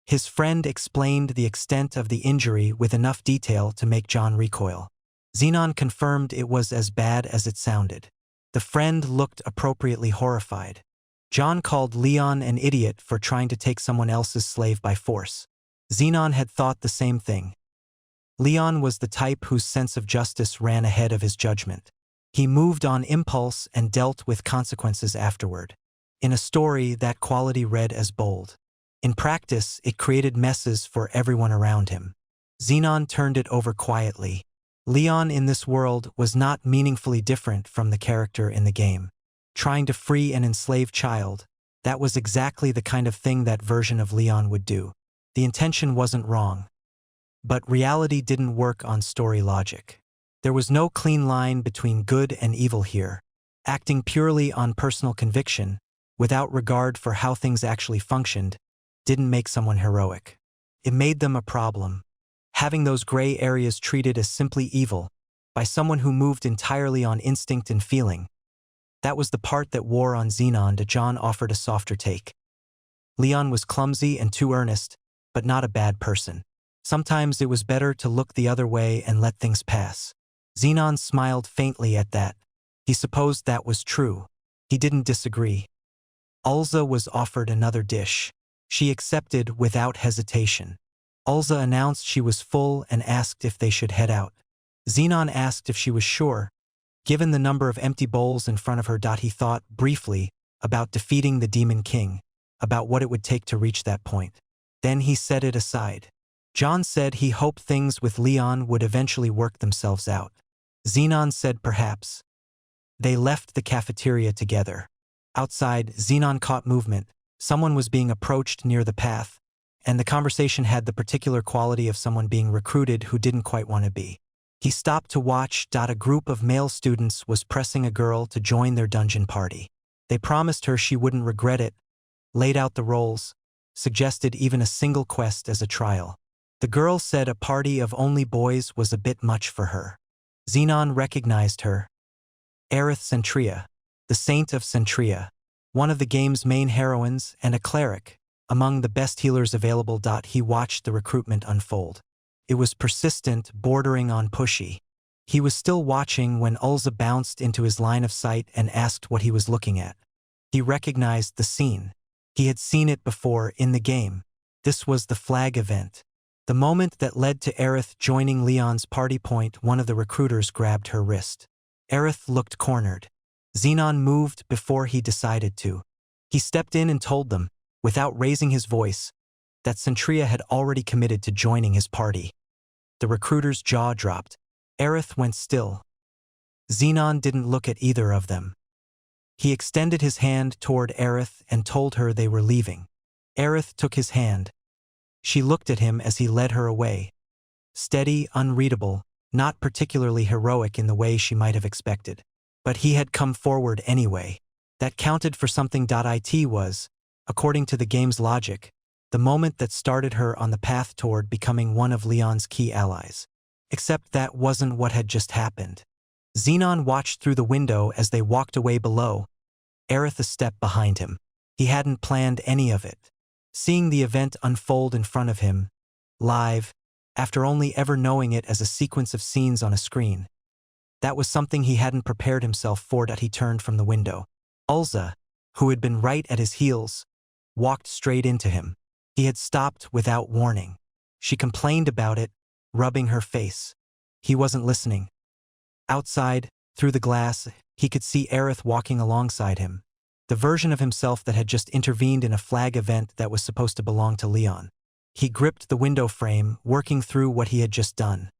His friend explained the extent of the injury with enough detail to make John recoil. Zenon confirmed it was as bad as it sounded. The friend looked appropriately horrified. John called Leon an idiot for trying to take someone else's slave by force. Zenon had thought the same thing. Leon was the type whose sense of justice ran ahead of his judgment. He moved on impulse and dealt with consequences afterward. In a story, that quality read as bold. In practice, it created messes for everyone around him. Zenon turned it over quietly. Leon in this world was not meaningfully different from the character in the game. Trying to free an enslaved child, That was exactly the kind of thing that version of Leon would do. The intention wasn't wrong. But reality didn't work on story logic. There was no clean line between good and evil here. Acting purely on personal conviction, without regard for how things actually functioned, didn't make someone heroic. It made them a problem. Having those gray areas treated as simply evil, by someone who moved entirely on instinct and feeling. That was the part that wore on Zenon. John offered a softer take. Leon was clumsy and too earnest, but not a bad person. Sometimes it was better to look the other way and let things pass. Zenon smiled faintly at that. He supposed that was true. He didn't disagree. Ulza was offered another dish. She accepted without hesitation. Ulza announced she was full and asked if they should head out. Zenon asked if she was sure. Given the number of empty bowls in front of her, he thought, briefly, about defeating the Demon King, about what it would take to reach that point. Then he set it aside. John said he hoped things with Leon would eventually work themselves out. Zenon said perhaps. They left the cafeteria together. Outside, Zenon caught movement. Someone was being approached near the path, and the conversation had the particular quality of someone being recruited who didn't quite want to be. He stopped to watch. A group of male students was pressing a girl to join their dungeon party. They promised her she wouldn't regret it, laid out the roles, suggested even a single quest as a trial. The girl said a party of only boys was a bit much for her. Zenon recognized her. Aerith Centria, the Saint of Centria, one of the game's main heroines and a cleric, among the best healers available. He watched the recruitment unfold. It was persistent, bordering on pushy. He was still watching when Ulza bounced into his line of sight and asked what he was looking at. He recognized the scene. He had seen it before in the game. This was the flag event. The moment that led to Aerith joining Leon's party point. One of the recruiters grabbed her wrist. Aerith looked cornered. Zenon moved before he decided to. He stepped in and told them, without raising his voice, that Centria had already committed to joining his party. The recruiter's jaw dropped. Aerith went still. Zenon didn't look at either of them. He extended his hand toward Aerith and told her they were leaving. Aerith took his hand. She looked at him as he led her away. Steady, unreadable, not particularly heroic in the way she might have expected. But he had come forward anyway. That counted for something. It was, according to the game's logic, the moment that started her on the path toward becoming one of Leon's key allies. Except that wasn't what had just happened. Zenon watched through the window as they walked away below, Aerith a step behind him. He hadn't planned any of it. Seeing the event unfold in front of him, live, after only ever knowing it as a sequence of scenes on a screen, that was something he hadn't prepared himself for. He turned from the window. Ulza, who had been right at his heels, walked straight into him. He had stopped without warning. She complained about it, rubbing her face. He wasn't listening. Outside, through the glass, he could see Aerith walking alongside him, the version of himself that had just intervened in a flag event that was supposed to belong to Leon. He gripped the window frame, working through what he had just done.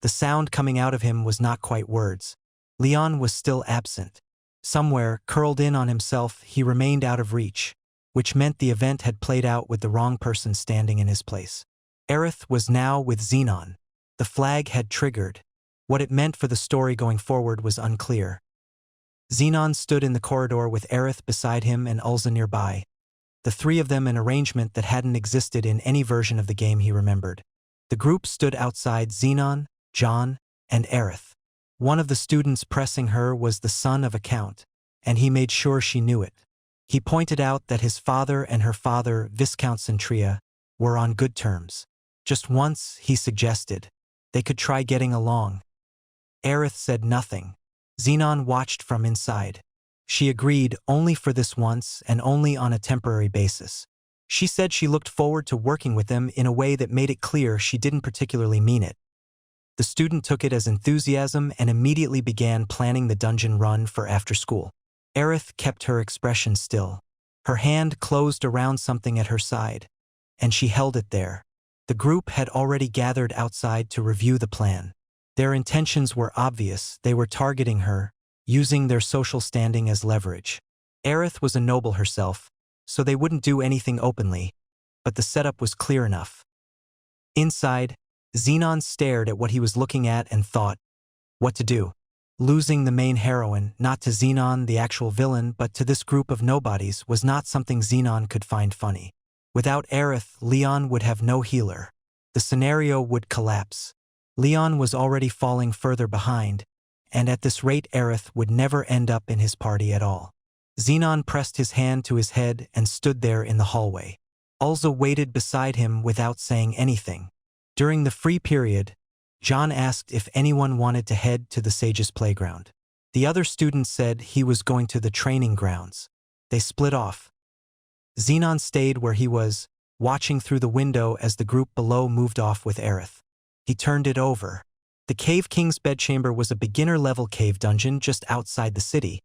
The sound coming out of him was not quite words. Leon was still absent. Somewhere, curled in on himself, he remained out of reach, which meant the event had played out with the wrong person standing in his place. Aerith was now with Zenon. The flag had triggered. What it meant for the story going forward was unclear. Zenon stood in the corridor with Aerith beside him and Ulza nearby. The three of them, an arrangement that hadn't existed in any version of the game he remembered. The group stood outside Zenon, John, and Aerith. One of the students pressing her was the son of a count, and he made sure she knew it. He pointed out that his father and her father, Viscount Centria, were on good terms. Just once, he suggested, they could try getting along. Aerith said nothing. Zenon watched from inside. She agreed only for this once and only on a temporary basis. She said she looked forward to working with them in a way that made it clear she didn't particularly mean it. The student took it as enthusiasm and immediately began planning the dungeon run for after school. Aerith kept her expression still. Her hand closed around something at her side, and she held it there. The group had already gathered outside to review the plan. Their intentions were obvious. They were targeting her, using their social standing as leverage. Aerith was a noble herself, so they wouldn't do anything openly, but the setup was clear enough. Inside, Zenon stared at what he was looking at and thought, what to do? Losing the main heroine, not to Zenon, the actual villain, but to this group of nobodies, was not something Zenon could find funny. Without Aerith, Leon would have no healer. The scenario would collapse. Leon was already falling further behind, and at this rate Aerith would never end up in his party at all. Zenon pressed his hand to his head and stood there in the hallway. Ulza waited beside him without saying anything. During the free period, John asked if anyone wanted to head to the Sage's playground. The other students said he was going to the training grounds. They split off. Zenon stayed where he was, watching through the window as the group below moved off with Aerith. He turned it over. The Cave King's bedchamber was a beginner-level cave dungeon just outside the city.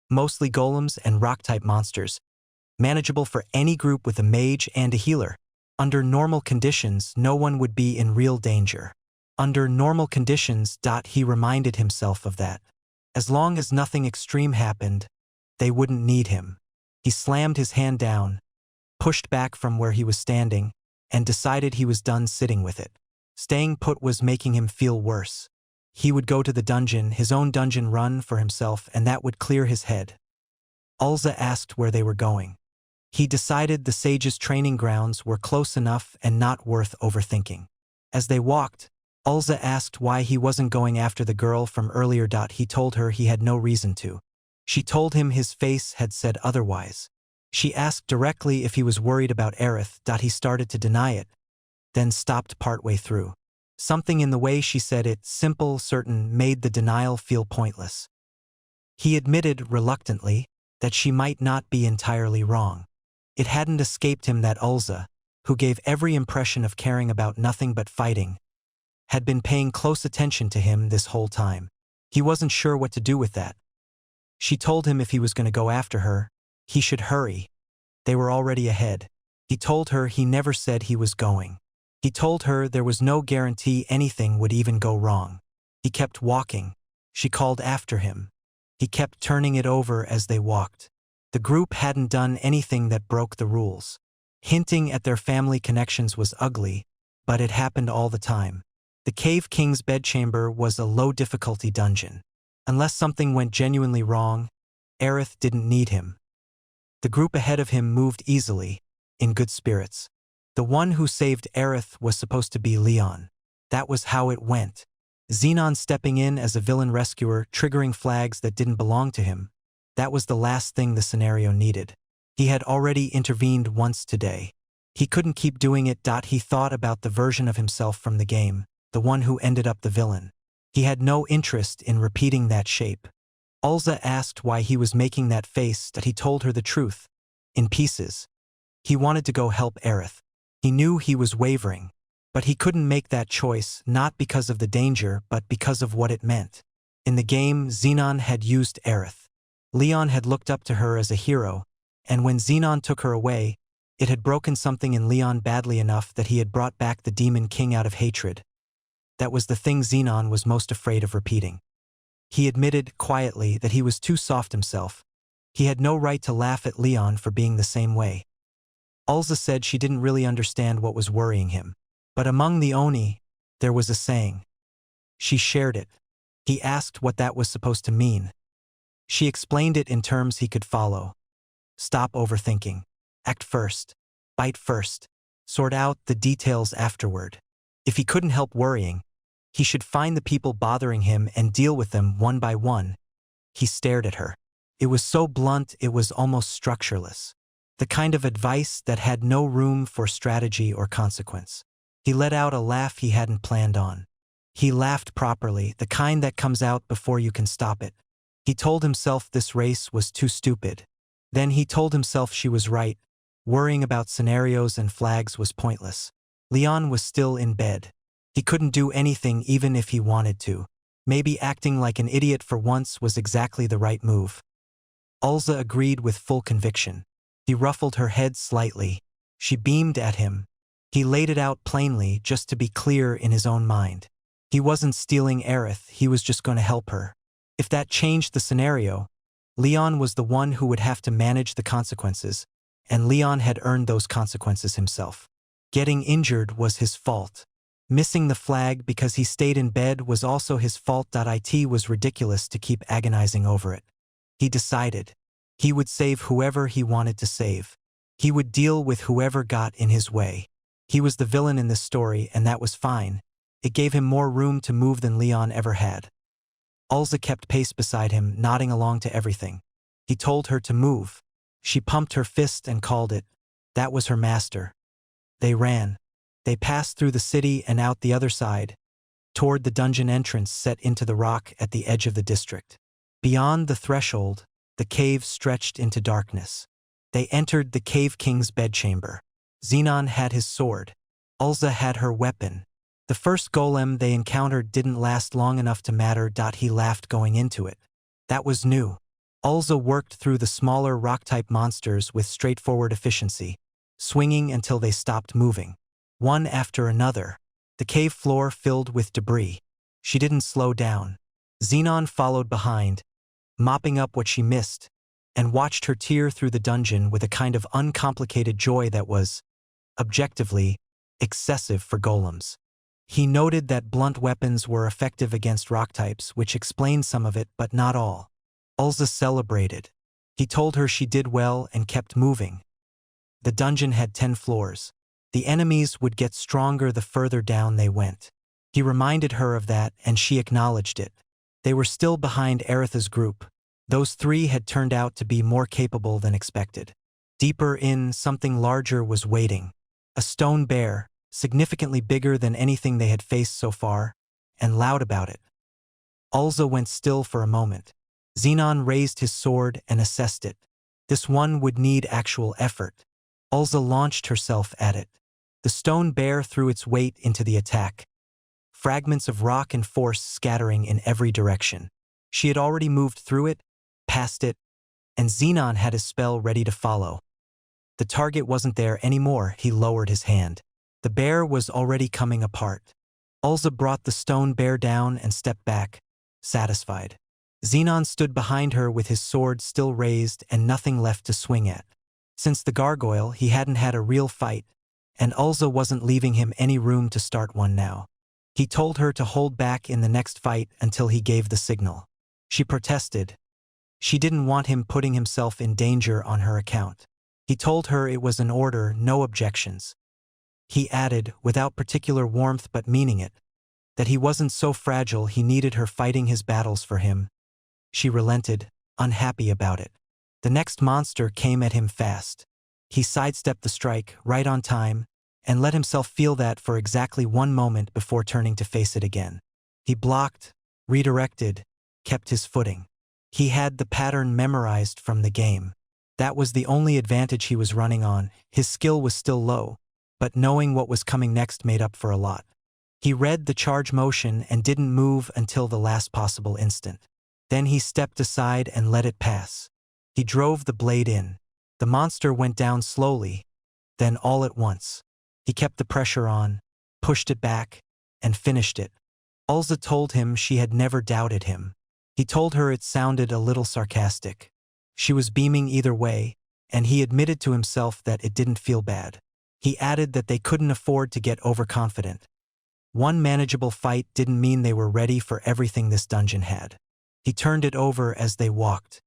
Mostly golems and rock-type monsters, manageable for any group with a mage and a healer. Under normal conditions, no one would be in real danger. Under normal conditions, he reminded himself of that. As long as nothing extreme happened, they wouldn't need him. He slammed his hand down, pushed back from where he was standing, and decided he was done sitting with it. Staying put was making him feel worse. He would go to the dungeon, his own dungeon run for himself, and that would clear his head. Ulza asked where they were going. He decided the Sage's training grounds were close enough and not worth overthinking. As they walked, Ulza asked why he wasn't going after the girl from earlier. He told her he had no reason to. She told him his face had said otherwise. She asked directly if he was worried about Aerith. He started to deny it, then stopped partway through. Something in the way she said it, simple, certain, made the denial feel pointless. He admitted, reluctantly, that she might not be entirely wrong. It hadn't escaped him that Ulza, who gave every impression of caring about nothing but fighting, had been paying close attention to him this whole time. He wasn't sure what to do with that. She told him if he was going to go after her, he should hurry. They were already ahead. He told her he never said he was going. He told her there was no guarantee anything would even go wrong. He kept walking. She called after him. He kept turning it over as they walked. The group hadn't done anything that broke the rules. Hinting at their family connections was ugly, but it happened all the time. The Cave King's bedchamber was a low-difficulty dungeon. Unless something went genuinely wrong, Aerith didn't need him. The group ahead of him moved easily, in good spirits. The one who saved Aerith was supposed to be Leon. That was how it went. Zenon stepping in as a villain rescuer, triggering flags that didn't belong to him. That was the last thing the scenario needed. He had already intervened once today. He couldn't keep doing it. He thought about the version of himself from the game, the one who ended up the villain. He had no interest in repeating that shape. Ulza asked why he was making that face. He told her the truth, in pieces. He wanted to go help Aerith. He knew he was wavering, but he couldn't make that choice, not because of the danger, but because of what it meant. In the game, Zenon had used Aerith. Leon had looked up to her as a hero, and when Zenon took her away, it had broken something in Leon badly enough that he had brought back the Demon King out of hatred. That was the thing Zenon was most afraid of repeating. He admitted, quietly, that he was too soft himself. He had no right to laugh at Leon for being the same way. Ulza said she didn't really understand what was worrying him. But among the Oni, there was a saying. She shared it. He asked what that was supposed to mean. She explained it in terms he could follow. Stop overthinking. Act first. Bite first. Sort out the details afterward. If he couldn't help worrying, he should find the people bothering him and deal with them one by one. He stared at her. It was so blunt it was almost structureless. The kind of advice that had no room for strategy or consequence. He let out a laugh he hadn't planned on. He laughed properly, the kind that comes out before you can stop it. He told himself this race was too stupid. Then he told himself she was right. Worrying about scenarios and flags was pointless. Leon was still in bed. He couldn't do anything even if he wanted to. Maybe acting like an idiot for once was exactly the right move. Ulza agreed with full conviction. He ruffled her head slightly. She beamed at him. He laid it out plainly, just to be clear in his own mind. He wasn't stealing Aerith, he was just going to help her. If that changed the scenario, Leon was the one who would have to manage the consequences, and Leon had earned those consequences himself. Getting injured was his fault. Missing the flag because he stayed in bed was also his fault. It was ridiculous to keep agonizing over it. He decided. He would save whoever he wanted to save. He would deal with whoever got in his way. He was the villain in this story, and that was fine. It gave him more room to move than Leon ever had. Elsa kept pace beside him, nodding along to everything. He told her to move. She pumped her fist and called it. That was her master. They ran. They passed through the city and out the other side, toward the dungeon entrance set into the rock at the edge of the district. Beyond the threshold, the cave stretched into darkness. They entered the Cave King's bedchamber. Zenon had his sword. Elsa had her weapon. The first golem they encountered didn't last long enough to matter. He laughed going into it. That was new. Elsa worked through the smaller rock-type monsters with straightforward efficiency, swinging until they stopped moving. One after another. The cave floor filled with debris. She didn't slow down. Zenon followed behind, mopping up what she missed, and watched her tear through the dungeon with a kind of uncomplicated joy that was, objectively, excessive for golems. He noted that blunt weapons were effective against rock types, which explained some of it, but not all. Elsa celebrated. He told her she did well and kept moving. The dungeon had 10 floors. The enemies would get stronger the further down they went. He reminded her of that, and she acknowledged it. They were still behind Aretha's group. Those 3 had turned out to be more capable than expected. Deeper in, something larger was waiting. A stone bear, significantly bigger than anything they had faced so far, and loud about it. Elsa went still for a moment. Zenon raised his sword and assessed it. This one would need actual effort. Elsa launched herself at it. The stone bear threw its weight into the attack. Fragments of rock and force scattering in every direction. She had already moved through it, past it, and Zenon had his spell ready to follow. The target wasn't there anymore. He lowered his hand. The bear was already coming apart. Elsa brought the stone bear down and stepped back, satisfied. Zenon stood behind her with his sword still raised and nothing left to swing at. Since the gargoyle, he hadn't had a real fight, and Elsa wasn't leaving him any room to start one now. He told her to hold back in the next fight until he gave the signal. She protested. She didn't want him putting himself in danger on her account. He told her it was an order, no objections. He added, without particular warmth but meaning it, that he wasn't so fragile he needed her fighting his battles for him. She relented, unhappy about it. The next monster came at him fast. He sidestepped the strike, right on time, and let himself feel that for exactly 1 moment before turning to face it again. He blocked, redirected, kept his footing. He had the pattern memorized from the game. That was the only advantage he was running on. His skill was still low, but knowing what was coming next made up for a lot. He read the charge motion and didn't move until the last possible instant. Then he stepped aside and let it pass. He drove the blade in. The monster went down slowly, then all at once. He kept the pressure on, pushed it back, and finished it. Elsa told him she had never doubted him. He told her it sounded a little sarcastic. She was beaming either way, and he admitted to himself that it didn't feel bad. He added that they couldn't afford to get overconfident. One manageable fight didn't mean they were ready for everything this dungeon had. He turned it over as they walked.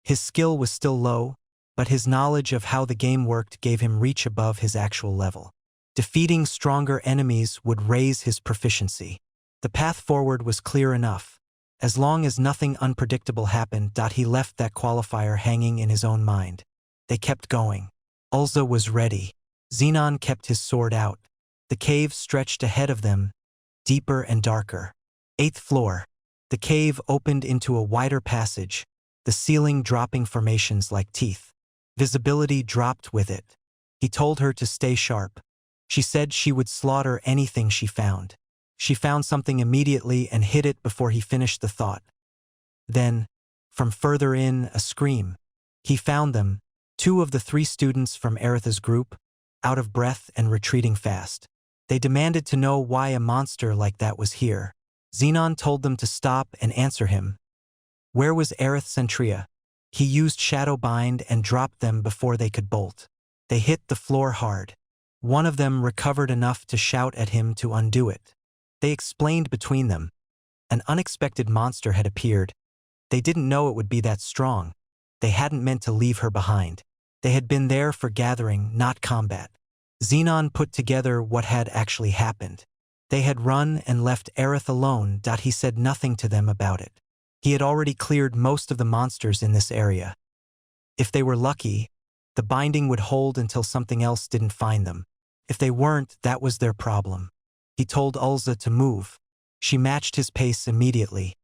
His skill was still low, but his knowledge of how the game worked gave him reach above his actual level. Defeating stronger enemies would raise his proficiency. The path forward was clear enough. As long as nothing unpredictable happened, he left that qualifier hanging in his own mind. They kept going. Elsa was ready. Zenon kept his sword out. The cave stretched ahead of them, deeper and darker. 8th floor. The cave opened into a wider passage, the ceiling dropping formations like teeth. Visibility dropped with it. He told her to stay sharp. She said she would slaughter anything she found. She found something immediately and hit it before he finished the thought. Then, from further in, a scream. He found them, 2 of the 3 students from Aretha's group, out of breath and retreating fast. They demanded to know why a monster like that was here. Zenon told them to stop and answer him. Where was Aerith Centria? He used Shadowbind and dropped them before they could bolt. They hit the floor hard. One of them recovered enough to shout at him to undo it. They explained between them. An unexpected monster had appeared. They didn't know it would be that strong. They hadn't meant to leave her behind. They had been there for gathering, not combat. Zenon put together what had actually happened. They had run and left Aerith alone. He said nothing to them about it. He had already cleared most of the monsters in this area. If they were lucky, the binding would hold until something else didn't find them. If they weren't, that was their problem. He told Ulza to move. She matched his pace immediately.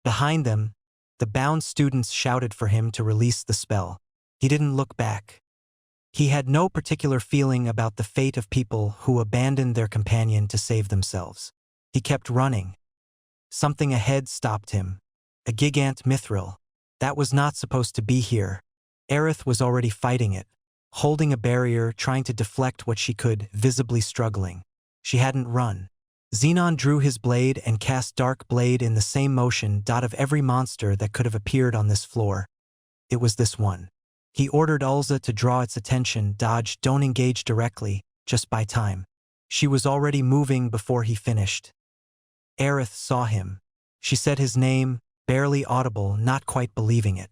Behind them, the bound students shouted for him to release the spell. He didn't look back. He had no particular feeling about the fate of people who abandoned their companion to save themselves. He kept running. Something ahead stopped him. A gigant mithril. That was not supposed to be here. Aerith was already fighting it, holding a barrier, trying to deflect what she could, visibly struggling. She hadn't run. Zenon drew his blade and cast Dark Blade in the same motion. Of every monster that could have appeared on this floor, it was this one. He ordered Ulza to draw its attention. Don't engage directly, just buy time. She was already moving before he finished. Aerith saw him. She said his name, barely audible, not quite believing it.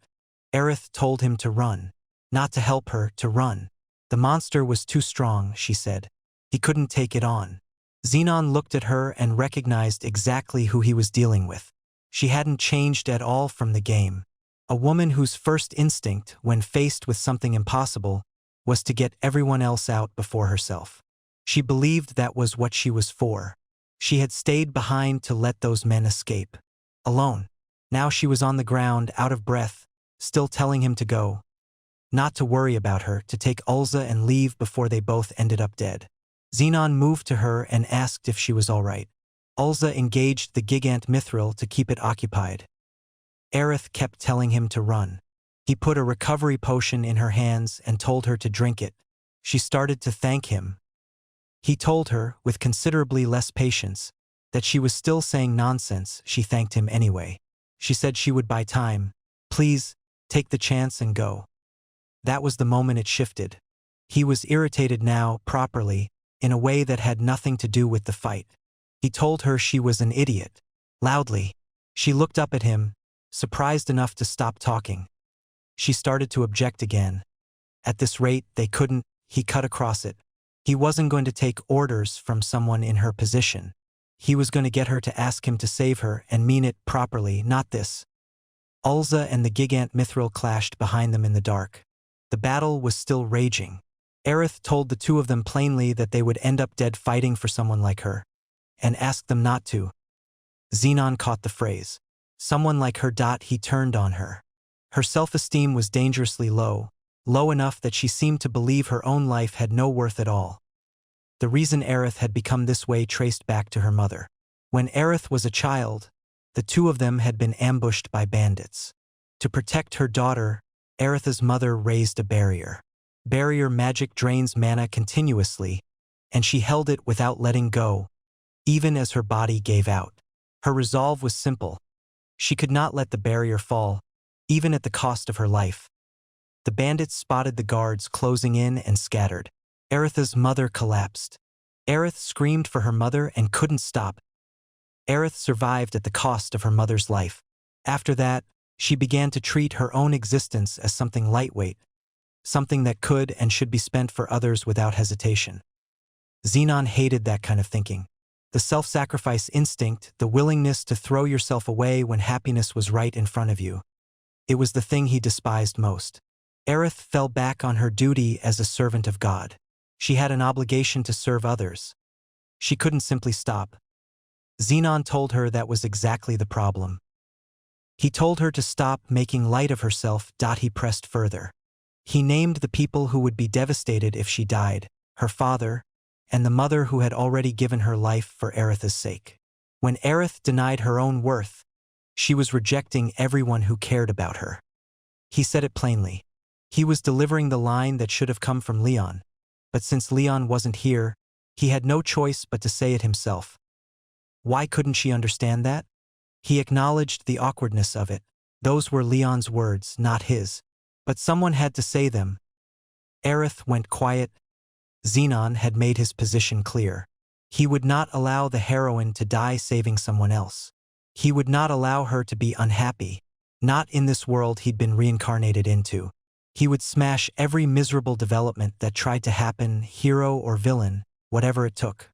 Aerith told him to run. Not to help her, to run. The monster was too strong, she said. He couldn't take it on. Zenon looked at her and recognized exactly who he was dealing with. She hadn't changed at all from the game. A woman whose first instinct, when faced with something impossible, was to get everyone else out before herself. She believed that was what she was for. She had stayed behind to let those men escape. Alone. Now she was on the ground, out of breath, still telling him to go. Not to worry about her, to take Ulza and leave before they both ended up dead. Zenon moved to her and asked if she was all right. Ulza engaged the gigant mithril to keep it occupied. Aerith kept telling him to run. He put a recovery potion in her hands and told her to drink it. She started to thank him. He told her, with considerably less patience, that she was still saying nonsense. She thanked him anyway. She said she would buy time. Please, take the chance and go. That was the moment it shifted. He was irritated now, properly, in a way that had nothing to do with the fight. He told her she was an idiot. Loudly. She looked up at him, surprised enough to stop talking. She started to object again. At this rate, they couldn't. He cut across it. He wasn't going to take orders from someone in her position. He was going to get her to ask him to save her and mean it properly, not this. Ulza and the gigant mithril clashed behind them in the dark. The battle was still raging. Aerith told the two of them plainly that they would end up dead fighting for someone like her, and asked them not to. Zenon caught the phrase. Someone like her. He turned on her. Her self-esteem was dangerously low, low enough that she seemed to believe her own life had no worth at all. The reason Aerith had become this way traced back to her mother. When Aerith was a child, the two of them had been ambushed by bandits. To protect her daughter, Aerith's mother raised a barrier. Barrier magic drains mana continuously, and she held it without letting go, even as her body gave out. Her resolve was simple. She could not let the barrier fall, even at the cost of her life. The bandits spotted the guards closing in and scattered. Aerith's mother collapsed. Aerith screamed for her mother and couldn't stop. Aerith survived at the cost of her mother's life. After that, she began to treat her own existence as something lightweight, something that could and should be spent for others without hesitation. Zenon hated that kind of thinking. The self-sacrifice instinct, the willingness to throw yourself away when happiness was right in front of you. It was the thing he despised most. Aerith fell back on her duty as a servant of God. She had an obligation to serve others. She couldn't simply stop. Zenon told her that was exactly the problem. He told her to stop making light of herself. He pressed further. He named the people who would be devastated if she died, her father, and the mother who had already given her life for Aerith's sake. When Aerith denied her own worth, she was rejecting everyone who cared about her. He said it plainly. He was delivering the line that should have come from Leon, but since Leon wasn't here, he had no choice but to say it himself. Why couldn't she understand that? He acknowledged the awkwardness of it. Those were Leon's words, not his. But someone had to say them. Aerith went quiet. Zenon had made his position clear. He would not allow the heroine to die saving someone else. He would not allow her to be unhappy. Not in this world he'd been reincarnated into. He would smash every miserable development that tried to happen, hero or villain, whatever it took.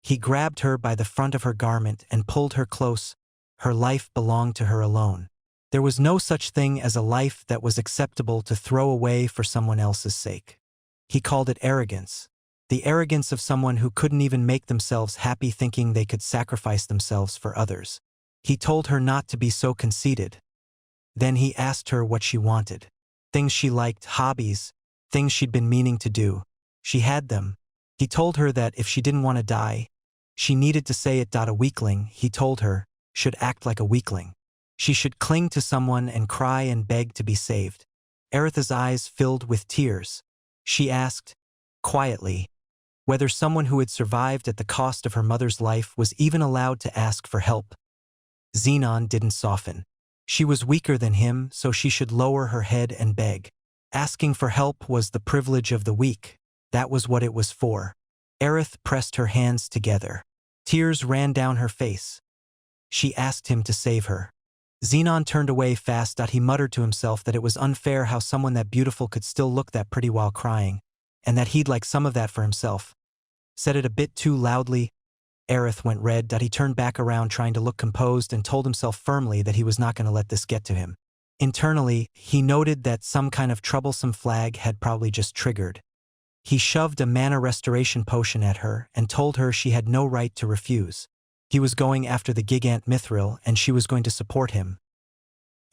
He grabbed her by the front of her garment and pulled her close. Her life belonged to her alone. There was no such thing as a life that was acceptable to throw away for someone else's sake. He called it arrogance. The arrogance of someone who couldn't even make themselves happy thinking they could sacrifice themselves for others. He told her not to be so conceited. Then he asked her what she wanted. Things she liked, hobbies, things she'd been meaning to do. She had them. He told her that if she didn't want to die, she needed to say it. A weakling, he told her, should act like a weakling. She should cling to someone and cry and beg to be saved. Aerith's eyes filled with tears. She asked, quietly, whether someone who had survived at the cost of her mother's life was even allowed to ask for help. Zenon didn't soften. She was weaker than him, so she should lower her head and beg. Asking for help was the privilege of the weak. That was what it was for. Aerith pressed her hands together. Tears ran down her face. She asked him to save her. Zenon turned away fast. He muttered to himself that it was unfair how someone that beautiful could still look that pretty while crying, and that he'd like some of that for himself. Said it a bit too loudly. Aerith went red. He turned back around trying to look composed and told himself firmly that he was not going to let this get to him. Internally, he noted that some kind of troublesome flag had probably just triggered. He shoved a mana restoration potion at her and told her she had no right to refuse. He was going after the gigant mithril and she was going to support him.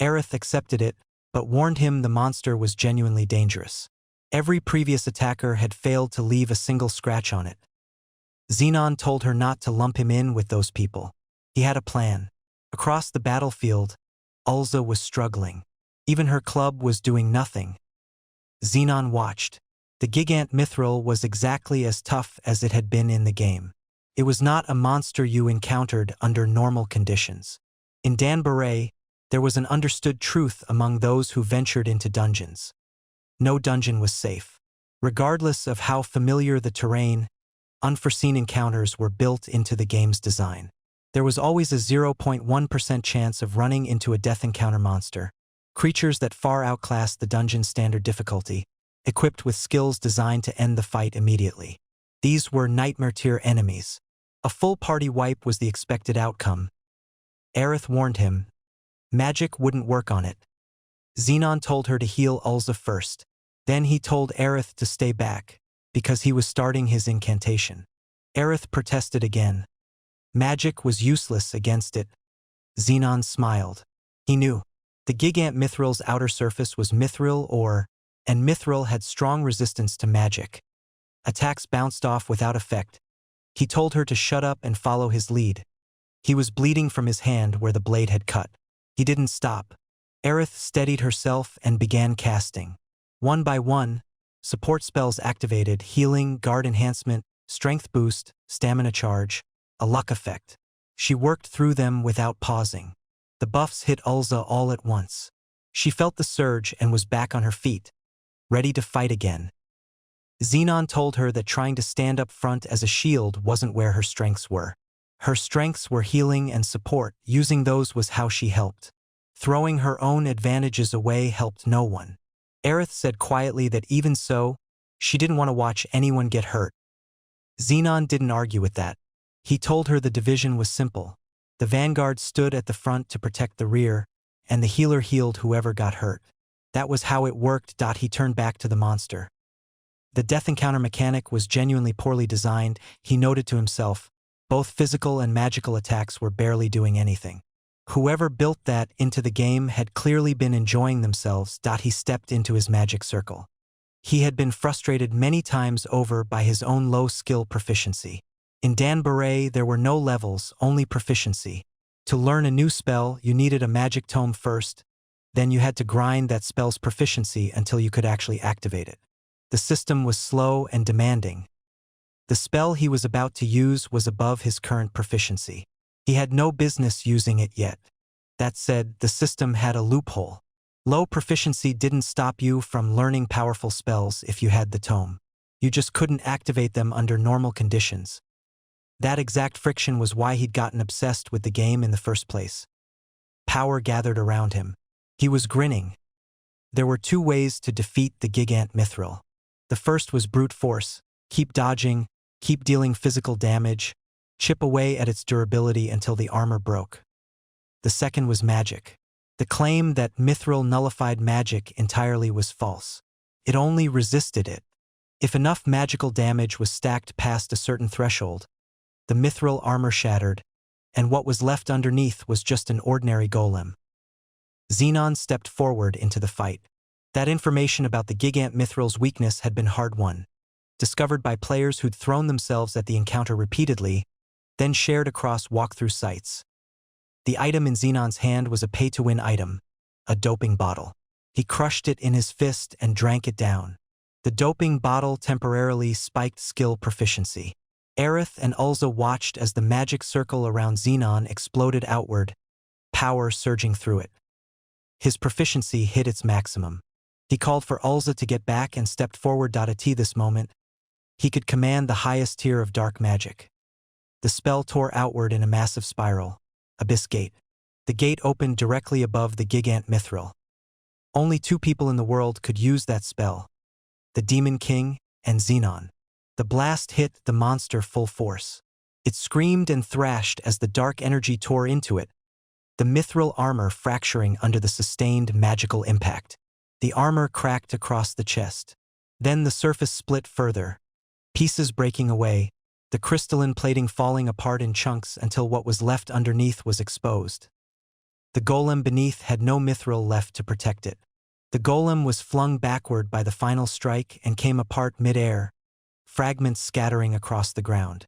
Aerith accepted it, but warned him the monster was genuinely dangerous. Every previous attacker had failed to leave a single scratch on it. Zenon told her not to lump him in with those people. He had a plan. Across the battlefield, Ulza was struggling. Even her club was doing nothing. Zenon watched. The gigant mithril was exactly as tough as it had been in the game. It was not a monster you encountered under normal conditions. In Danbury, there was an understood truth among those who ventured into dungeons. No dungeon was safe. Regardless of how familiar the terrain, unforeseen encounters were built into the game's design. There was always a 0.1% chance of running into a death encounter monster, creatures that far outclassed the dungeon's standard difficulty, equipped with skills designed to end the fight immediately. These were nightmare-tier enemies. A full party wipe was the expected outcome. Aerith warned him. Magic wouldn't work on it. Zenon told her to heal Ulza first. Then he told Aerith to stay back, because he was starting his incantation. Aerith protested again. Magic was useless against it. Zenon smiled. He knew. The gigant mithril's outer surface was mithril ore, and mithril had strong resistance to magic. Attacks bounced off without effect. He told her to shut up and follow his lead. He was bleeding from his hand where the blade had cut. He didn't stop. Aerith steadied herself and began casting. One by one, support spells activated: healing, guard enhancement, strength boost, stamina charge, a luck effect. She worked through them without pausing. The buffs hit Ulza all at once. She felt the surge and was back on her feet, ready to fight again. Zenon told her that trying to stand up front as a shield wasn't where her strengths were. Her strengths were healing and support. Using those was how she helped. Throwing her own advantages away helped no one. Aerith said quietly that even so, she didn't want to watch anyone get hurt. Zenon didn't argue with that. He told her the division was simple. The vanguard stood at the front to protect the rear, and the healer healed whoever got hurt. That was how it worked. He turned back to the monster. The death encounter mechanic was genuinely poorly designed, he noted to himself. Both physical and magical attacks were barely doing anything. Whoever built that into the game had clearly been enjoying themselves. He stepped into his magic circle. He had been frustrated many times over by his own low skill proficiency. In Danbury, there were no levels, only proficiency. To learn a new spell, you needed a magic tome first, then you had to grind that spell's proficiency until you could actually activate it. The system was slow and demanding. The spell he was about to use was above his current proficiency. He had no business using it yet. That said, the system had a loophole. Low proficiency didn't stop you from learning powerful spells if you had the tome. You just couldn't activate them under normal conditions. That exact friction was why he'd gotten obsessed with the game in the first place. Power gathered around him. He was grinning. There were two ways to defeat the gigant mithril. The first was brute force. Keep dodging, keep dealing physical damage, chip away at its durability until the armor broke. The second was magic. The claim that mithril nullified magic entirely was false. It only resisted it. If enough magical damage was stacked past a certain threshold, the mithril armor shattered, and what was left underneath was just an ordinary golem. Zenon stepped forward into the fight. That information about the gigant mithril's weakness had been hard-won, discovered by players who'd thrown themselves at the encounter repeatedly, then shared across walkthrough sites. The item in Zenon's hand was a pay-to-win item, a doping bottle. He crushed it in his fist and drank it down. The doping bottle temporarily spiked skill proficiency. Aerith and Ulza watched as the magic circle around Zenon exploded outward, power surging through it. His proficiency hit its maximum. He called for Ulza to get back and stepped forward. At this moment, he could command the highest tier of dark magic. The spell tore outward in a massive spiral. Abyss Gate. The gate opened directly above the gigant mithril. Only two people in the world could use that spell: the Demon King and Zenon. The blast hit the monster full force. It screamed and thrashed as the dark energy tore into it, the mithril armor fracturing under the sustained magical impact. The armor cracked across the chest. Then the surface split further, pieces breaking away, the crystalline plating falling apart in chunks until what was left underneath was exposed. The golem beneath had no mithril left to protect it. The golem was flung backward by the final strike and came apart mid-air, fragments scattering across the ground.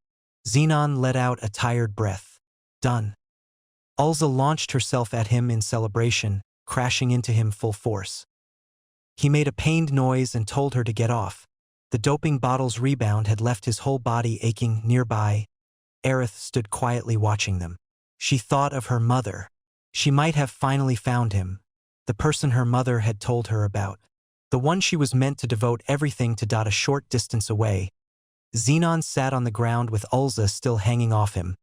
Zenon let out a tired breath. Done. Ulza launched herself at him in celebration, crashing into him full force. He made a pained noise and told her to get off. The doping bottle's rebound had left his whole body aching. Nearby, Aerith stood quietly watching them. She thought of her mother. She might have finally found him, the person her mother had told her about, the one she was meant to devote everything to. A short distance away, Zenon sat on the ground with Ulza still hanging off him,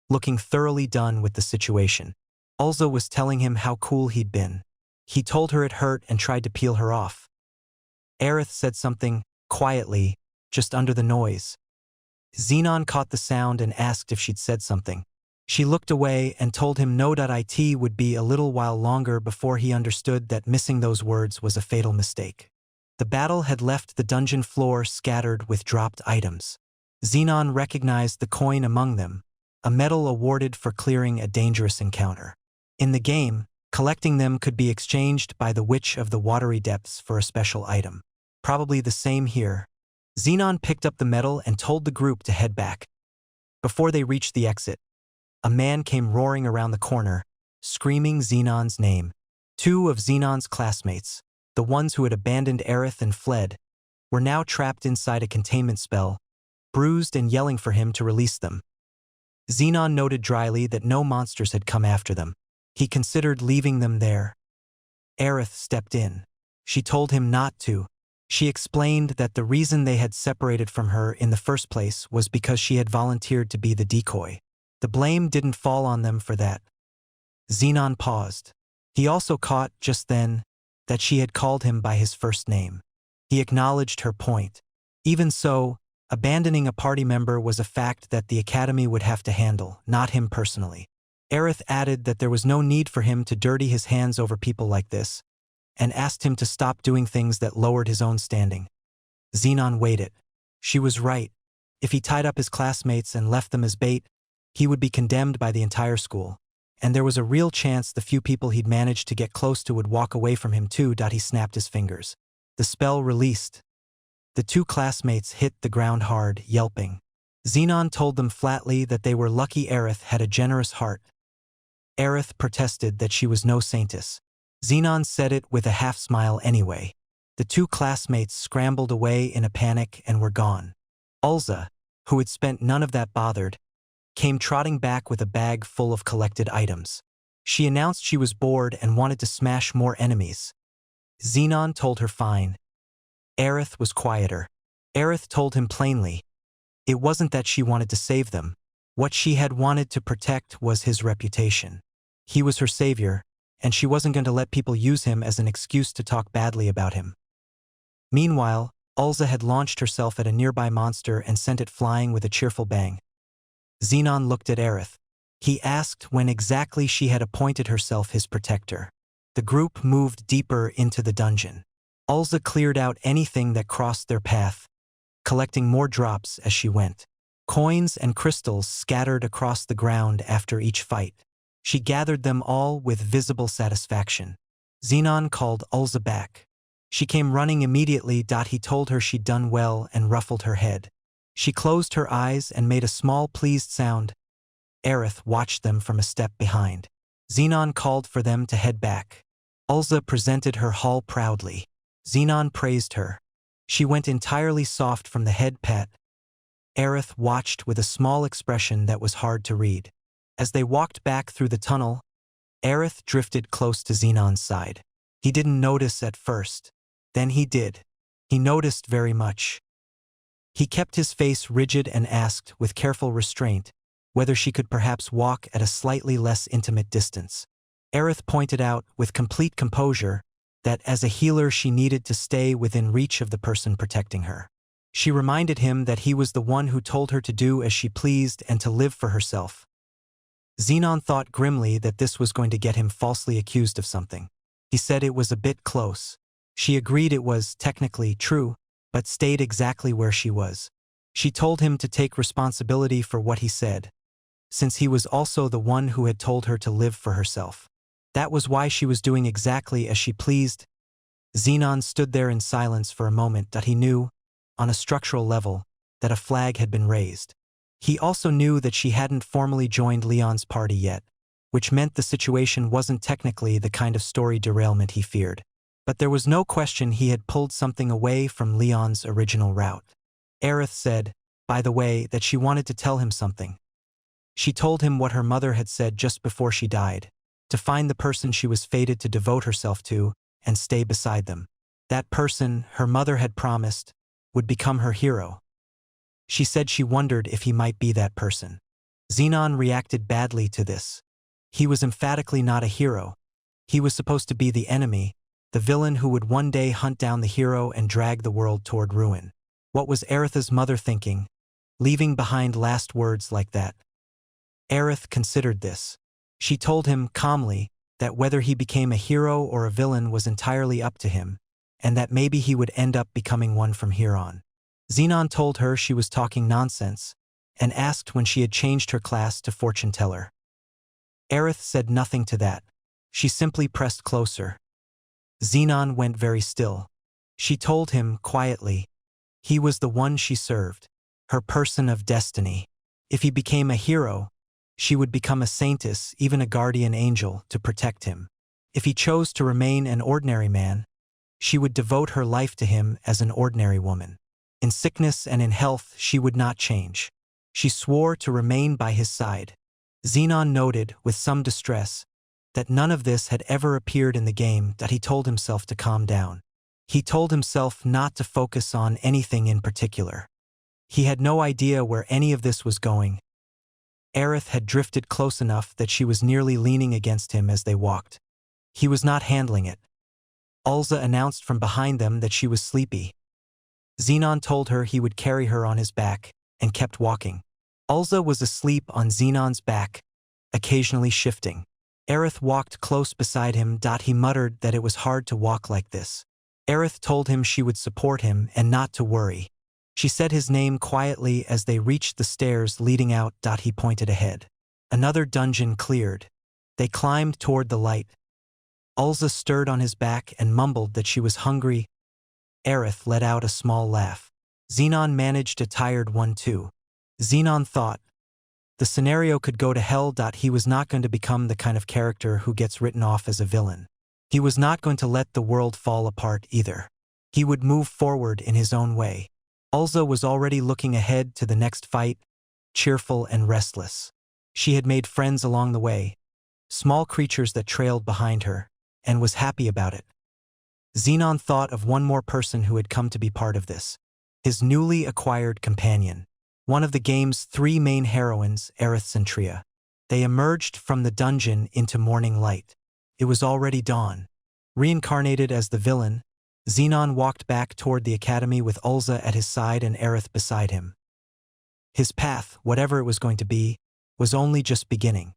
looking thoroughly done with the situation. Ulza was telling him how cool he'd been. He told her it hurt and tried to peel her off. Aerith said something, quietly, just under the noise. Zenon caught the sound and asked if she'd said something. She looked away and told him no. It would be a little while longer before he understood that missing those words was a fatal mistake. The battle had left the dungeon floor scattered with dropped items. Zenon recognized the coin among them, a medal awarded for clearing a dangerous encounter. In the game, collecting them could be exchanged by the Witch of the Watery Depths for a special item. Probably the same here. Zenon picked up the medal and told the group to head back. Before they reached the exit, a man came roaring around the corner, screaming Zenon's name. Two of Zenon's classmates, the ones who had abandoned Aerith and fled, were now trapped inside a containment spell, bruised and yelling for him to release them. Zenon noted dryly that no monsters had come after them. He considered leaving them there. Aerith stepped in. She told him not to. She explained that the reason they had separated from her in the first place was because she had volunteered to be the decoy. The blame didn't fall on them for that. Zenon paused. He also caught, just then, that she had called him by his first name. He acknowledged her point. Even so, abandoning a party member was a fact that the Academy would have to handle, not him personally. Aerith added that there was no need for him to dirty his hands over people like this, and asked him to stop doing things that lowered his own standing. Zenon waited. She was right. If he tied up his classmates and left them as bait, he would be condemned by the entire school. And there was a real chance the few people he'd managed to get close to would walk away from him too. He snapped his fingers. The spell released. The two classmates hit the ground hard, yelping. Zenon told them flatly that they were lucky Aerith had a generous heart. Aerith protested that she was no saintess. Zenon said it with a half-smile anyway. The two classmates scrambled away in a panic and were gone. Ulza, who had spent none of that bothered, came trotting back with a bag full of collected items. She announced she was bored and wanted to smash more enemies. Zenon told her fine. Aerith was quieter. Aerith told him plainly. It wasn't that she wanted to save them. What she had wanted to protect was his reputation. He was her savior, and she wasn't going to let people use him as an excuse to talk badly about him. Meanwhile, Ulza had launched herself at a nearby monster and sent it flying with a cheerful bang. Zenon looked at Aerith. He asked when exactly she had appointed herself his protector. The group moved deeper into the dungeon. Ulza cleared out anything that crossed their path, collecting more drops as she went. Coins and crystals scattered across the ground after each fight. She gathered them all with visible satisfaction. Zenon called Ulza back. She came running immediately. He told her she'd done well and ruffled her head. She closed her eyes and made a small pleased sound. Aerith watched them from a step behind. Zenon called for them to head back. Ulza presented her haul proudly. Zenon praised her. She went entirely soft from the head pat. Aerith watched with a small expression that was hard to read. As they walked back through the tunnel, Aerith drifted close to Zenon's side. He didn't notice at first. Then he did. He noticed very much. He kept his face rigid and asked, with careful restraint, whether she could perhaps walk at a slightly less intimate distance. Aerith pointed out, with complete composure, that as a healer she needed to stay within reach of the person protecting her. She reminded him that he was the one who told her to do as she pleased and to live for herself. Zenon thought grimly that this was going to get him falsely accused of something. He said it was a bit close. She agreed it was technically true, but stayed exactly where she was. She told him to take responsibility for what he said, since he was also the one who had told her to live for herself. That was why she was doing exactly as she pleased. Zenon stood there in silence for a moment. He knew, on a structural level, that a flag had been raised. He also knew that she hadn't formally joined Leon's party yet, which meant the situation wasn't technically the kind of story derailment he feared. But there was no question he had pulled something away from Leon's original route. Aerith said, by the way, that she wanted to tell him something. She told him what her mother had said just before she died, to find the person she was fated to devote herself to and stay beside them. That person, her mother had promised, would become her hero. She said she wondered if he might be that person. Zenon reacted badly to this. He was emphatically not a hero. He was supposed to be the enemy, the villain who would one day hunt down the hero and drag the world toward ruin. What was Aerith's mother thinking, leaving behind last words like that? Aerith considered this. She told him calmly that whether he became a hero or a villain was entirely up to him, and that maybe he would end up becoming one from here on. Zenon told her she was talking nonsense, and asked when she had changed her class to fortune teller. Aerith said nothing to that. She simply pressed closer. Zenon went very still. She told him, quietly, he was the one she served, her person of destiny. If he became a hero, she would become a saintess, even a guardian angel, to protect him. If he chose to remain an ordinary man, she would devote her life to him as an ordinary woman. In sickness and in health, she would not change. She swore to remain by his side. Zenon noted, with some distress, that none of this had ever appeared in the game. He told himself to calm down. He told himself not to focus on anything in particular. He had no idea where any of this was going. Aerith had drifted close enough that she was nearly leaning against him as they walked. He was not handling it. Ulza announced from behind them that she was sleepy. Zenon told her he would carry her on his back, and kept walking. Ulza was asleep on Zenon's back, occasionally shifting. Aerith walked close beside him. He muttered that it was hard to walk like this. Aerith told him she would support him and not to worry. She said his name quietly as they reached the stairs leading out. He pointed ahead. Another dungeon cleared. They climbed toward the light. Ulza stirred on his back and mumbled that she was hungry. Aerith let out a small laugh. Zenon managed a tired one too. Zenon thought, the scenario could go to hell. He was not going to become the kind of character who gets written off as a villain. He was not going to let the world fall apart either. He would move forward in his own way. Ulza was already looking ahead to the next fight, cheerful and restless. She had made friends along the way, small creatures that trailed behind her, and was happy about it. Zenon thought of one more person who had come to be part of this. His newly acquired companion. One of the game's three main heroines, Aerith's and Tria. They emerged from the dungeon into morning light. It was already dawn. Reincarnated as the villain, Zenon walked back toward the academy with Ulza at his side and Aerith beside him. His path, whatever it was going to be, was only just beginning.